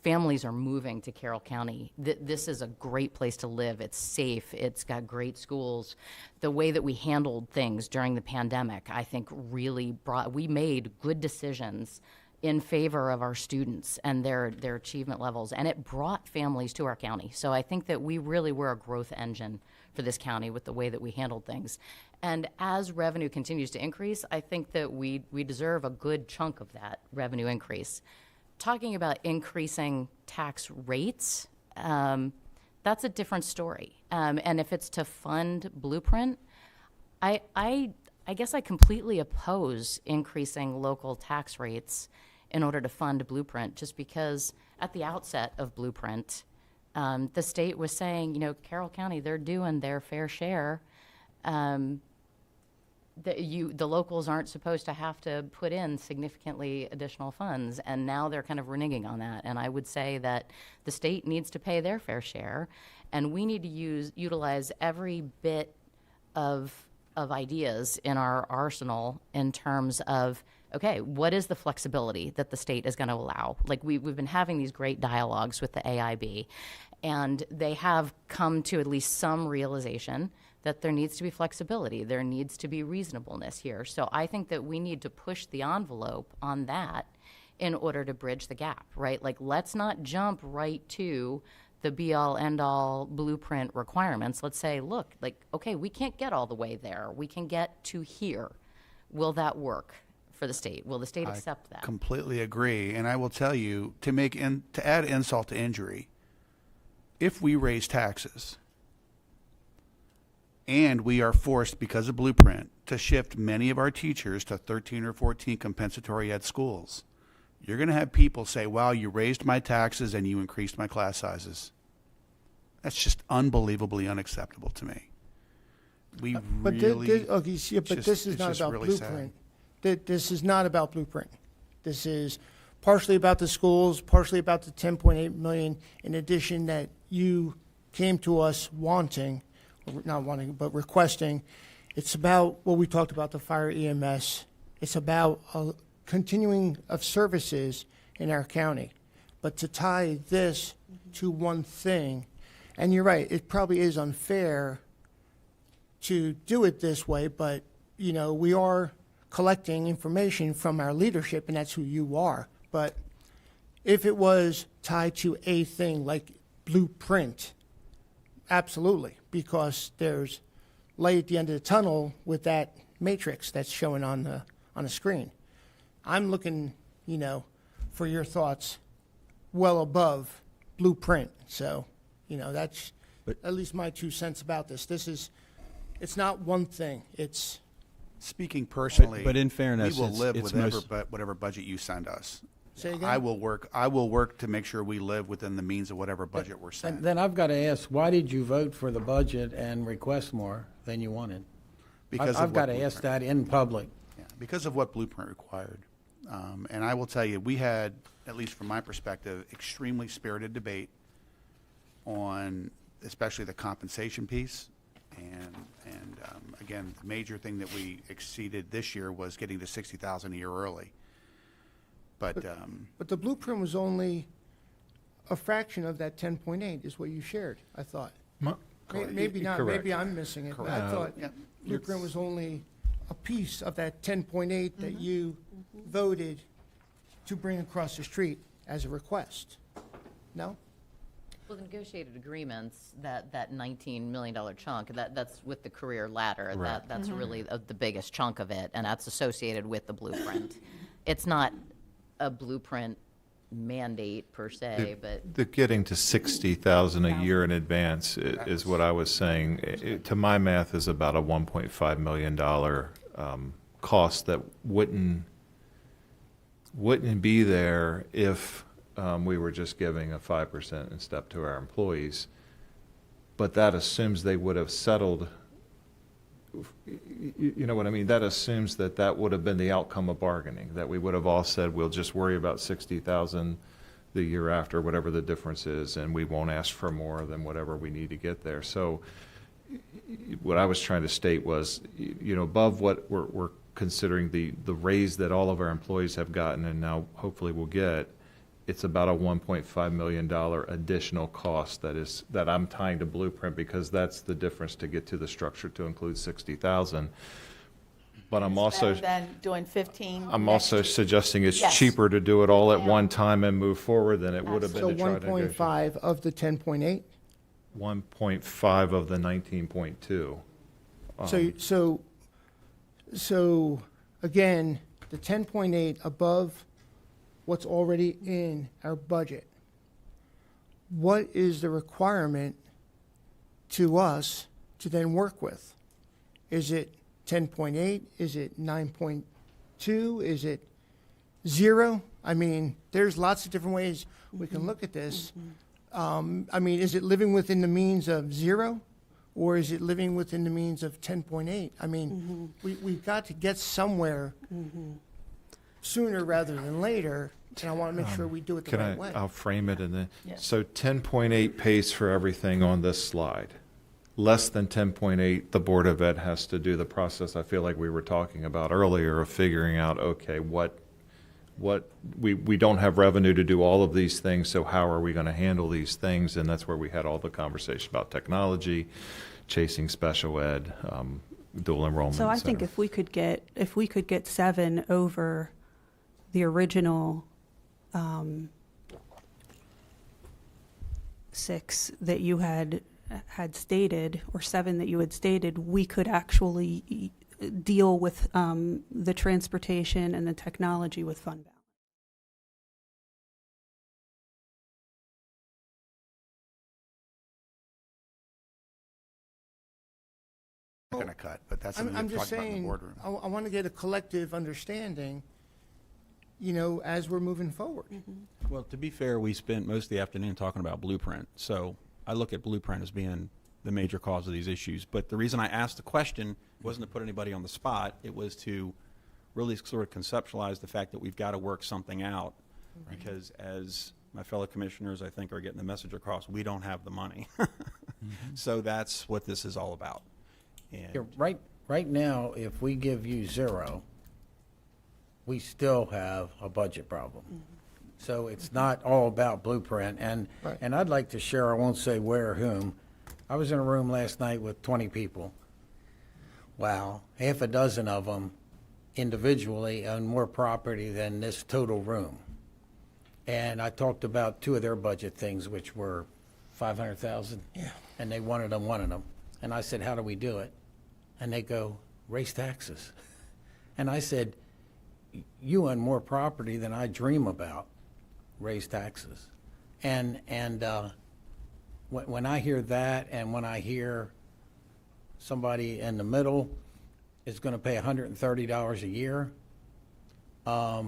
families are moving to Carroll County. This is a great place to live. It's safe. It's got great schools. The way that we handled things during the pandemic, I think, really we made good decisions in favor of our students and their achievement levels, and it brought families to our county. So I think that we really were a growth engine for this county with the way that we handled things. And as revenue continues to increase, I think that we deserve a good chunk of that revenue increase. Talking about increasing tax rates, that's a different story. And if it's to fund Blueprint, I guess I completely oppose increasing local tax rates in order to fund Blueprint, just because at the outset of Blueprint, the state was saying, Carroll County, they're doing their fair share. The locals aren't supposed to have to put in significantly additional funds, and now they're kind of reneging on that. And I would say that the state needs to pay their fair share, and we need to utilize every bit of ideas in our arsenal in terms of, okay, what is the flexibility that the state is going to allow? Like, we've been having these great dialogues with the AIB, and they have come to at least some realization that there needs to be flexibility. There needs to be reasonableness here. So I think that we need to push the envelope on that in order to bridge the gap, right? Like, let's not jump right to the be-all, end-all Blueprint requirements. Let's say, look, like, okay, we can't get all the way there. We can get to here. Will that work for the state? Will the state accept that? Completely agree. And I will tell you, to add insult to injury, if we raise taxes and we are forced, because of Blueprint, to shift many of our teachers to 13 or 14 compensatory ed schools, you're going to have people say, wow, you raised my taxes and you increased my class sizes. That's just unbelievably unacceptable to me. But this is not about Blueprint. This is not about Blueprint. This is partially about the schools, partially about the 10.8 million, in addition that you came to us wanting, or not wanting, but requesting. It's about what we talked about, the fire EMS. It's about continuing of services in our county. But to tie this to one thing, and you're right, it probably is unfair to do it this way, but, we are collecting information from our leadership, and that's who you are. But if it was tied to a thing like Blueprint, absolutely, because there's light at the end of the tunnel with that matrix that's showing on the screen. I'm looking, for your thoughts well above Blueprint. So, that's at least my 2 cents about this. It's not one thing. It's Speaking personally, But in fairness, we will live it's with whatever budget you send us. Say again? I will work to make sure we live within the means of whatever budget we're And sent. then I've got to ask, why did you vote for the budget and request more than you wanted? I've got to ask that in public. Yeah, because of what Blueprint required. And I will tell you, we had, at least from my perspective, extremely spirited debate on especially the compensation piece. And again, the major thing that we exceeded this year was getting to 60,000 a year early. But But the Blueprint was only a fraction of that 10.8 is what you shared, I thought. Maybe not, Correct. maybe I'm missing it, but I thought Yeah. Blueprint was only a piece of that 10.8 that you voted to bring across the street as a request? No? Well, the negotiated agreements, that $19 million chunk, that's with the career ladder. That's really the biggest chunk of it, and that's associated with the blueprint. It's not a blueprint mandate per se, but The getting to 60,000 a year in advance is what I was saying. To my math, is about a $1.5 million cost that wouldn't be there if we were just giving a 5% in step to our employees. But that assumes they would have settled, you know what I mean? That assumes that would have been the outcome of bargaining, that we would have all said, we'll just worry about 60,000 the year after, whatever the difference is, and we won't ask for more than whatever we need to get there. So what I was trying to state was, above what we're considering the raise that all of our employees have gotten and now hopefully will get, it's about a $1.5 million additional cost that I'm tying to Blueprint, because that's the difference to get to the structure to include 60,000. But I'm also, Better than doing 15. I'm next also year. suggesting it's Yes. cheaper to do it all at Yeah. one time and move forward than it would have been So to try to negotiate. 1.5 of the 10.8? 1.5 of the 19.2. So again, the 10.8 above what's already in our budget. What is the requirement to us to then work with? Is it 10.8? Is it 9.2? Is it 0? I mean, there's lots of different ways we can look at this. Is it living within the means of 0? Or is it living within the means of 10.8? I mean, we've got to get somewhere sooner rather than later, and I want to make sure we do it the Can right way. I'll frame it in the, Yes. so 10.8 pays for everything on this slide. Less than 10.8, the Board of Ed has to do the process I feel like we were talking about earlier of figuring out, okay, we don't have revenue to do all of these things, so how are we going to handle these things? And that's where we had all the conversation about technology, chasing special ed, dual enrollment, So I et think cetera. if we could get 7 over the original 6 that you had stated, or 7 that you had stated, we could actually deal with the transportation and the technology with fund balance. Not going to cut, but that's I'm something we've just talked about in the saying, boardroom. I want to get a collective understanding, as we're moving forward. Well, to be fair, we spent most of the afternoon talking about Blueprint, so I look at Blueprint as being the major cause of these issues. But the reason I asked the question wasn't to put anybody on the spot, it was to really sort of conceptualize the fact that we've got to work something out. Because as my fellow commissioners, I think, are getting the message across, we don't have the money. So that's what this is all about. And Yeah, right now, if we give you 0, we still have a budget problem. So it's not all about Blueprint. And Right. and I'd like to share, I won't say where or whom. I was in a room last night with 20 people. Wow, half a dozen of them individually own more property than this total room. And I talked about 2 of their budget things, which were 500,000. Yeah. And they wanted them. And I said, how do we do it? And they go, raise taxes. And I said, you own more property than I dream about, raise taxes. And when I hear that, and when I hear somebody in the middle is going to pay $130 a year, I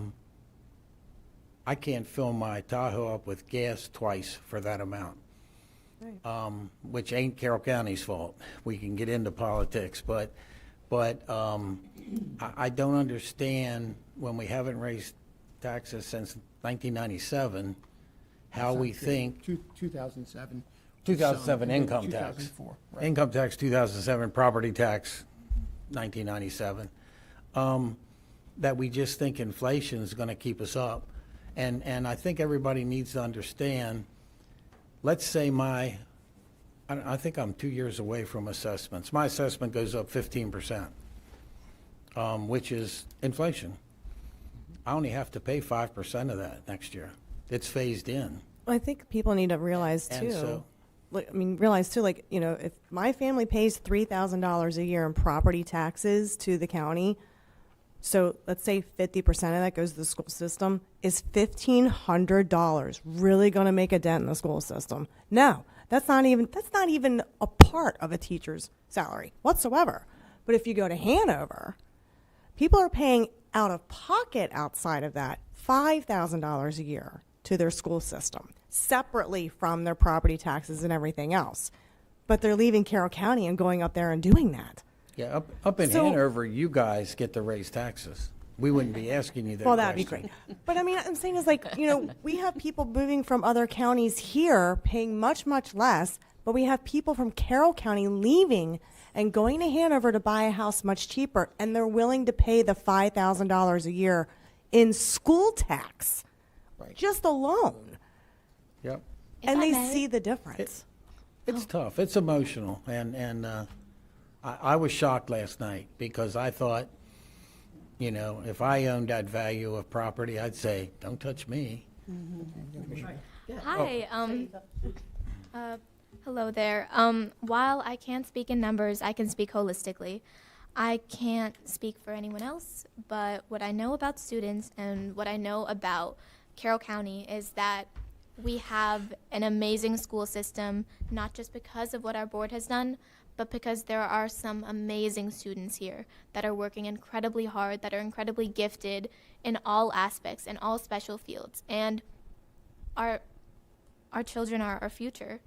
can't fill my Tahoe up with gas twice for that amount. Which ain't Carroll County's fault. We can get into politics, but I don't understand, when we haven't raised taxes since 1997, how we think 2007. 2007 income tax. 2004, right. Income tax 2007, property tax 1997, that we just think inflation is going to keep us up. And I think everybody needs to understand, let's say I think I'm 2 years away from assessments. My assessment goes up 15%. which is inflation. I only have to pay 5% of that next year. It's phased in. I think people need to realize And too. so- Realize too, like, if my family pays $3,000 a year in property taxes to the county, so let's say 50% of that goes to the school system, is $1,500 really going to make a dent in the school system? No, that's not even a part of a teacher's salary whatsoever. But if you go to Hanover, people are paying out of pocket outside of that $5,000 a year to their school system, separately from their property taxes and everything else. But they're leaving Carroll County and going up there and doing that. Yeah, up in So- Hanover, you guys get to raise taxes. We wouldn't be asking you that Well, that'd be question. great. But I mean, I'm saying is like, we have people moving from other counties here paying much, much less, but we have people from Carroll County leaving and going to Hanover to buy a house much cheaper, and they're willing to pay the $5,000 a year in school tax, Right. just alone. Yep. And they see the difference. It's tough. It's emotional. And I was shocked last night because I thought, if I owned that value of property, I'd say, don't touch me. Hi. Hello there. While I can't speak in numbers, I can speak holistically. I can't speak for anyone else, but what I know about students and what I know about Carroll County is that we have an amazing school system, not just because of what our board has done, but because there are some amazing students here that are working incredibly hard, that are incredibly gifted in all aspects, in all special fields. And our children are our future.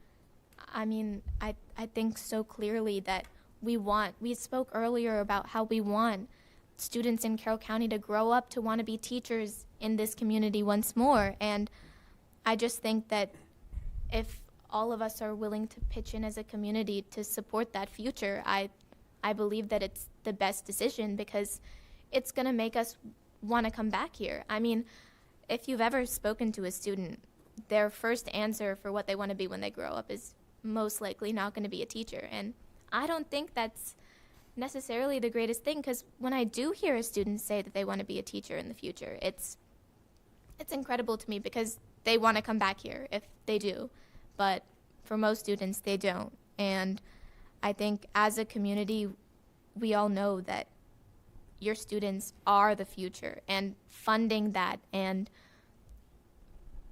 I mean, I think so clearly that we spoke earlier about how we want students in Carroll County to grow up to want to be teachers in this community once more. And I just think that if all of us are willing to pitch in as a community to support that future, I believe that it's the best decision because it's going to make us want to come back here. I mean, if you've ever spoken to a student, their first answer for what they want to be when they grow up is most likely not going to be a teacher. And I don't think that's necessarily the greatest thing, because when I do hear a student say that they want to be a teacher in the future, it's incredible to me because they want to come back here if they do. But for most students, they don't. And I think as a community, we all know that your students are the future, and funding that and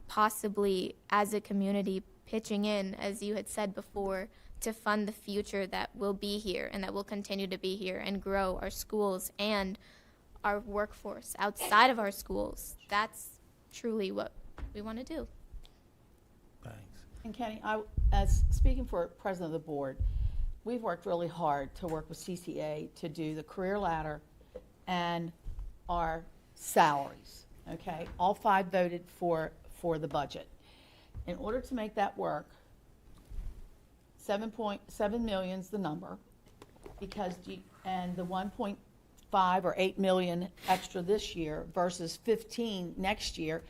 possibly as a community pitching in, as you had said before, to fund the future that will be here and that will continue to be here and grow our schools and our workforce outside of our schools. That's truly what we want to do. Thanks. And Kenny, as speaking for president of the board, we've worked really hard to work with CCA to do the career ladder and our salaries, okay? All five voted for the budget. In order to make that work, 7.7 million's the number, because and the 1.5 or 8 million extra this year versus 15 next year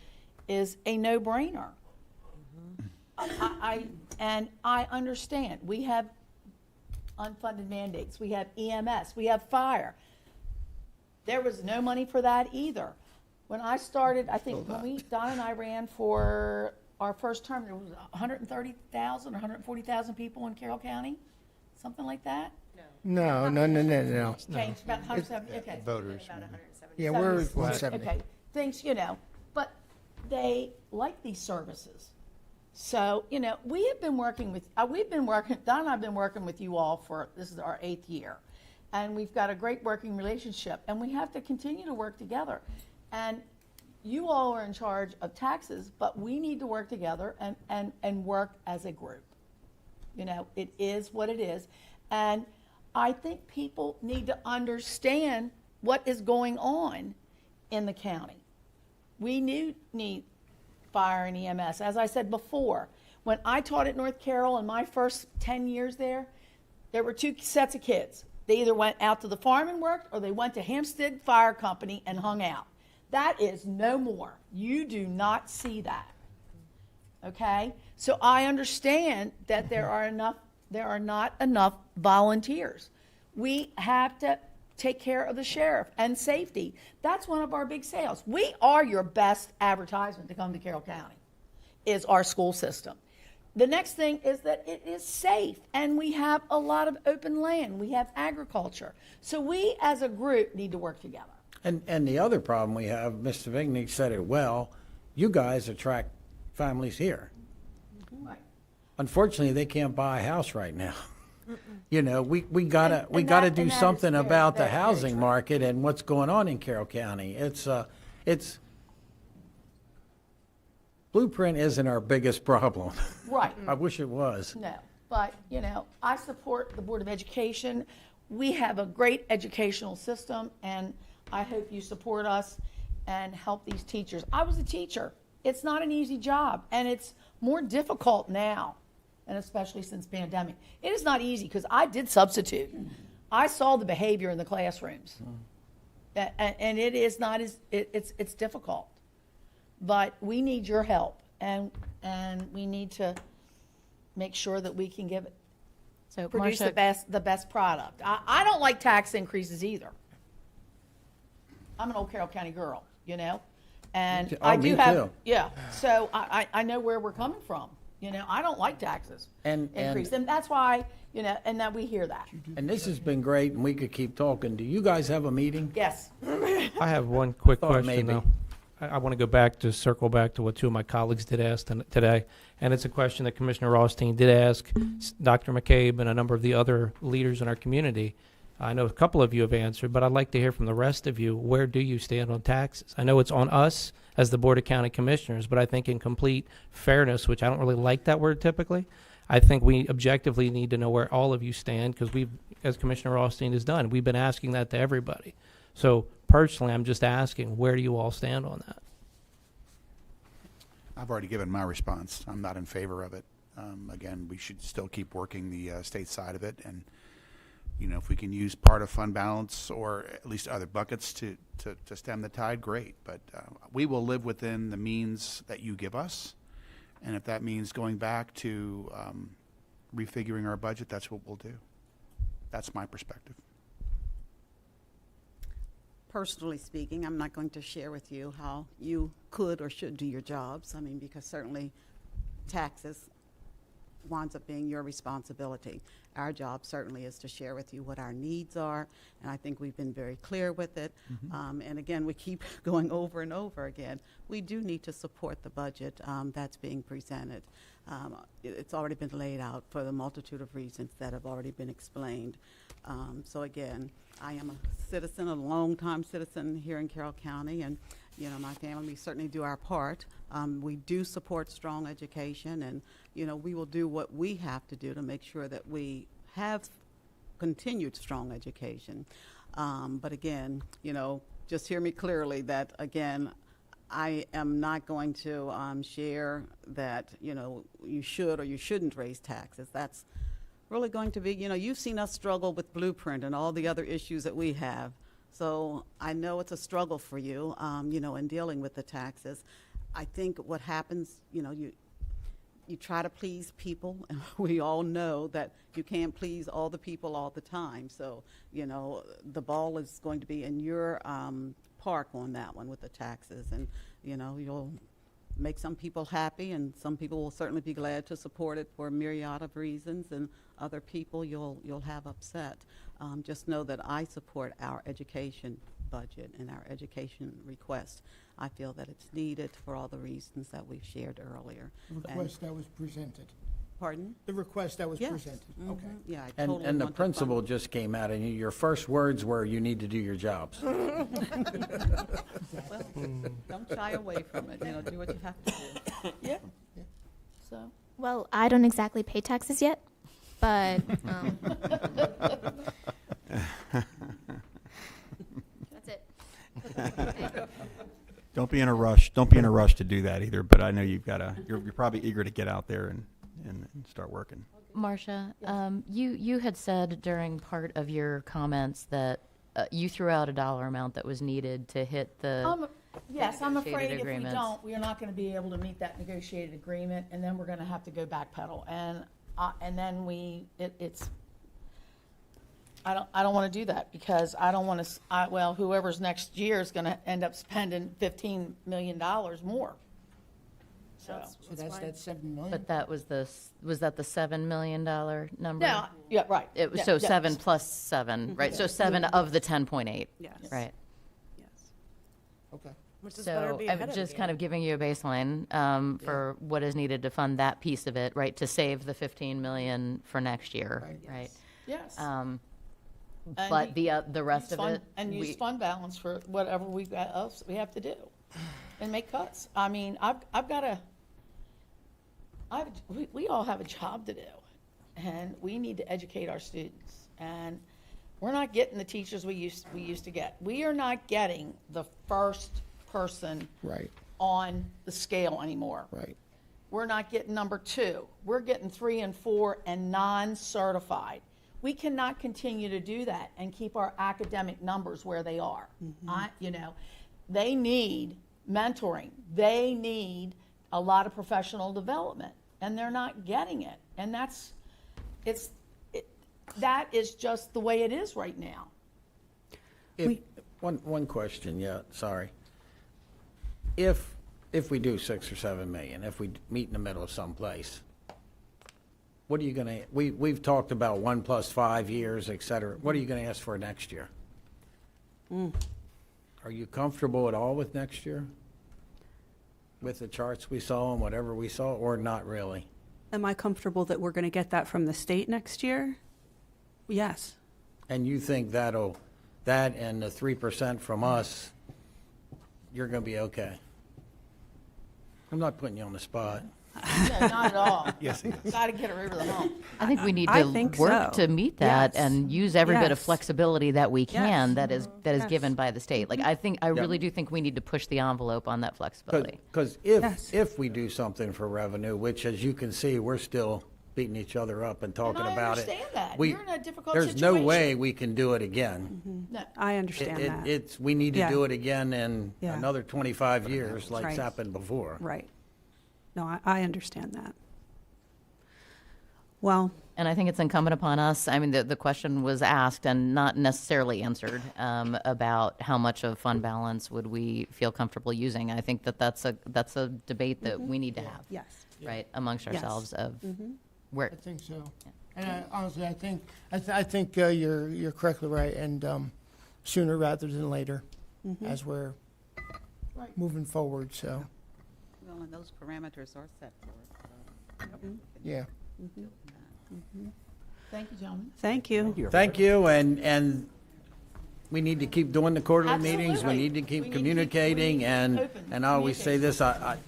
is a no-brainer. I understand. We have unfunded mandates. We have EMS. We have fire. There was no money for that either. When I started, I think when Don and I ran for our first term, there was 130,000 or 140,000 people in Carroll County, something like that. No. Changed about 170. Okay. Voters. Yeah, we're 70. 170. Okay, things, but they like these services. So, we have been working with, Don and I have been working with you all this is our 8th year. And we've got a great working relationship, and we have to continue to work together. And you all are in charge of taxes, but we need to work together and work as a group. It is what it is. And I think people need to understand what is going on in the county. We need fire and EMS. As I said before, when I taught at North Carroll in my first 10 years there were two sets of kids. They either went out to the farm and worked, or they went to Hampstead Fire Company and hung out. That is no more. You do not see that. Okay? So I understand that there are not enough volunteers. We have to take care of the sheriff and safety. That's one of our big sales. We are your best advertisement to come to Carroll County, is our school system. The next thing is that it is safe, and we have a lot of open land. We have agriculture. So we, as a group, need to work together. And the other problem we have, Mr. Vigny said it well, you guys attract families here. Right. Unfortunately, they can't buy a house right now. You know, we gotta And do that is something very, about the very, very housing true. market and what's going on in Carroll County. It's Blueprint isn't our biggest problem. Right. I wish it was. No, but, I support the Board of Education. We have a great educational system, and I hope you support us and help these teachers. I was a teacher. It's not an easy job, and it's more difficult now, and especially since pandemic. It is not easy, because I did substitute. I saw the behavior in the classrooms. And it is not it's difficult. But we need your help, and we need to make sure that we can produce the best product. I don't like tax increases either. I'm an old Carroll County girl, and Oh, I me do have, too. yeah. So I know where we're coming from. I don't like taxes increase, and that's why and that we hear that. And this has been great, and we could keep talking. Do you guys have a meeting? Yes. I have one quick Thought question, maybe. though. I want to circle back to what two of my colleagues did ask today, and it's a question that Commissioner Rothstein did ask Dr. McCabe and a number of the other leaders in our community. I know a couple of you have answered, but I'd like to hear from the rest of you. Where do you stand on taxes? I know it's on us as the Board of County Commissioners, but I think in complete fairness, which I don't really like that word typically, I think we objectively need to know where all of you stand, because we've, as Commissioner Rothstein has done, we've been asking that to everybody. So personally, I'm just asking, where do you all stand on that? I've already given my response. I'm not in favor of it. Again, we should still keep working the state side of it, and if we can use part of fund balance or at least other buckets to stem the tide, great. But we will live within the means that you give us, and if that means going back to refiguring our budget, that's what we'll do. That's my perspective. Personally speaking, I'm not going to share with you how you could or should do your jobs. I mean, because certainly taxes winds up being your responsibility. Our job certainly is to share with you what our needs are, and I think we've been very clear with it. And again, we keep going over and over again. We do need to support the budget that's being presented. It's already been laid out for the multitude of reasons that have already been explained. So again, I am a citizen, a longtime citizen here in Carroll County, and my family, we certainly do our part. We do support strong education, and we will do what we have to do to make sure that we have continued strong education. But again, just hear me clearly that, again, I am not going to share that, you should or you shouldn't raise taxes. That's really going to be, you've seen us struggle with Blueprint and all the other issues that we have. So I know it's a struggle for you, in dealing with the taxes. I think what happens, you try to please people, and we all know that you can't please all the people all the time. So, the ball is going to be in your park on that one with the taxes, and, you'll make some people happy, and some people will certainly be glad to support it for a myriad of reasons, and other people you'll have upset. Just know that I support our education budget and our education request. I feel that it's needed for all the reasons that we've shared earlier. The request that was presented. Pardon? The request that was Yes. presented. Mhm. Okay. Yeah, I And totally the want to principal fund- just came out, and your first words were, "You need to do your jobs." Well, don't shy away from it, do what you have to do. Yeah. So. Well, I don't exactly pay taxes yet, but that's it. Don't be in a rush. Don't be in a rush to do that either. But I know you're probably eager to get out there and start working. Marcia, you had said during part of your comments that you threw out a dollar amount that was needed to hit the. Yes, I'm negotiated afraid if we agreements. don't, we are not going to be able to meet that negotiated agreement, and then we're going to have to go backpedal, and then it's I don't want to do that because I don't want to, well, whoever's next year is going to end up spending $15 million more. So, So that's that 7 million? But that was was that the $7 million number? no, yeah, right. It was, Yeah, so yeah. 7 plus 7, right? So 7 of the 10.8, Yes. right? Yes. Okay. Which is better to So be I'm ahead of just the kind game. of giving you a baseline for what is needed to fund that piece of it, right? To save the 15 million for next year, right? Yes. Um, And But the rest use of fund- it, And use we, fund balance for whatever else we have to do and make cuts. I mean, I've got to, we all have a job to do and we need to educate our students. And we're not getting the teachers we used to get. We are not getting the first person Right, on the scale anymore. right. We're not getting number 2. We're getting 3 and 4 and non-certified. We cannot continue to do that and keep our academic numbers where they are. They need mentoring. They need a lot of professional development, and they're not getting it. And that is just the way it is right now. One question, yeah, sorry. If we do 6 or 7 million, if we meet in the middle of someplace, what are you gonna, we've talked about 1 plus 5 years, et cetera. What are you gonna ask for next year? Are you comfortable at all with next year? With the charts we saw and whatever we saw, or not really? Am I comfortable that we're going to get that from the state next year? Yes. And you think that and the 3% from us, you're gonna be okay? I'm not putting you on the spot. No, not at all. Yes, he is. Got to get her over the hump. I think we need I to think work so. to meet that Yes. and use every bit of Yes. flexibility that we can Yes. that is Yes. given by the state. Like, I really do think we need to push the envelope on that flexibility. Because Yes. if we do something for revenue, which as you can see, we're still beating each other up and talking I about it. understand that. we- You're in a difficult There's no situation. way we can do it again. No. I understand that. We need to Yeah. do it again in Yeah. another 25 years like it's Right. happened before. Right. No, I understand that. Well, And I think it's incumbent upon us, I mean, the question was asked and not necessarily answered about how much of fund balance would we feel comfortable using. I think that's a debate that we need to have, yes. right, amongst Yes. ourselves of where, I think so. And honestly, I think you're correctly right, and sooner rather than later, as we're moving forward, so, Well, and those parameters are set for us. So. yeah. Thank you, gentlemen. Thank you. Thank you, and we need to keep doing the quarterly meetings. We Absolutely. need to We keep need to communicating, keep and open I always say this,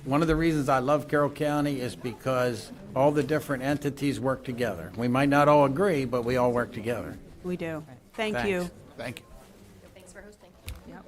one of the reasons I love Carroll County is because all the different entities work together. We might not all agree, but we all work together. We do. Thank Thanks. you. Thank you. Thanks for hosting. Yep.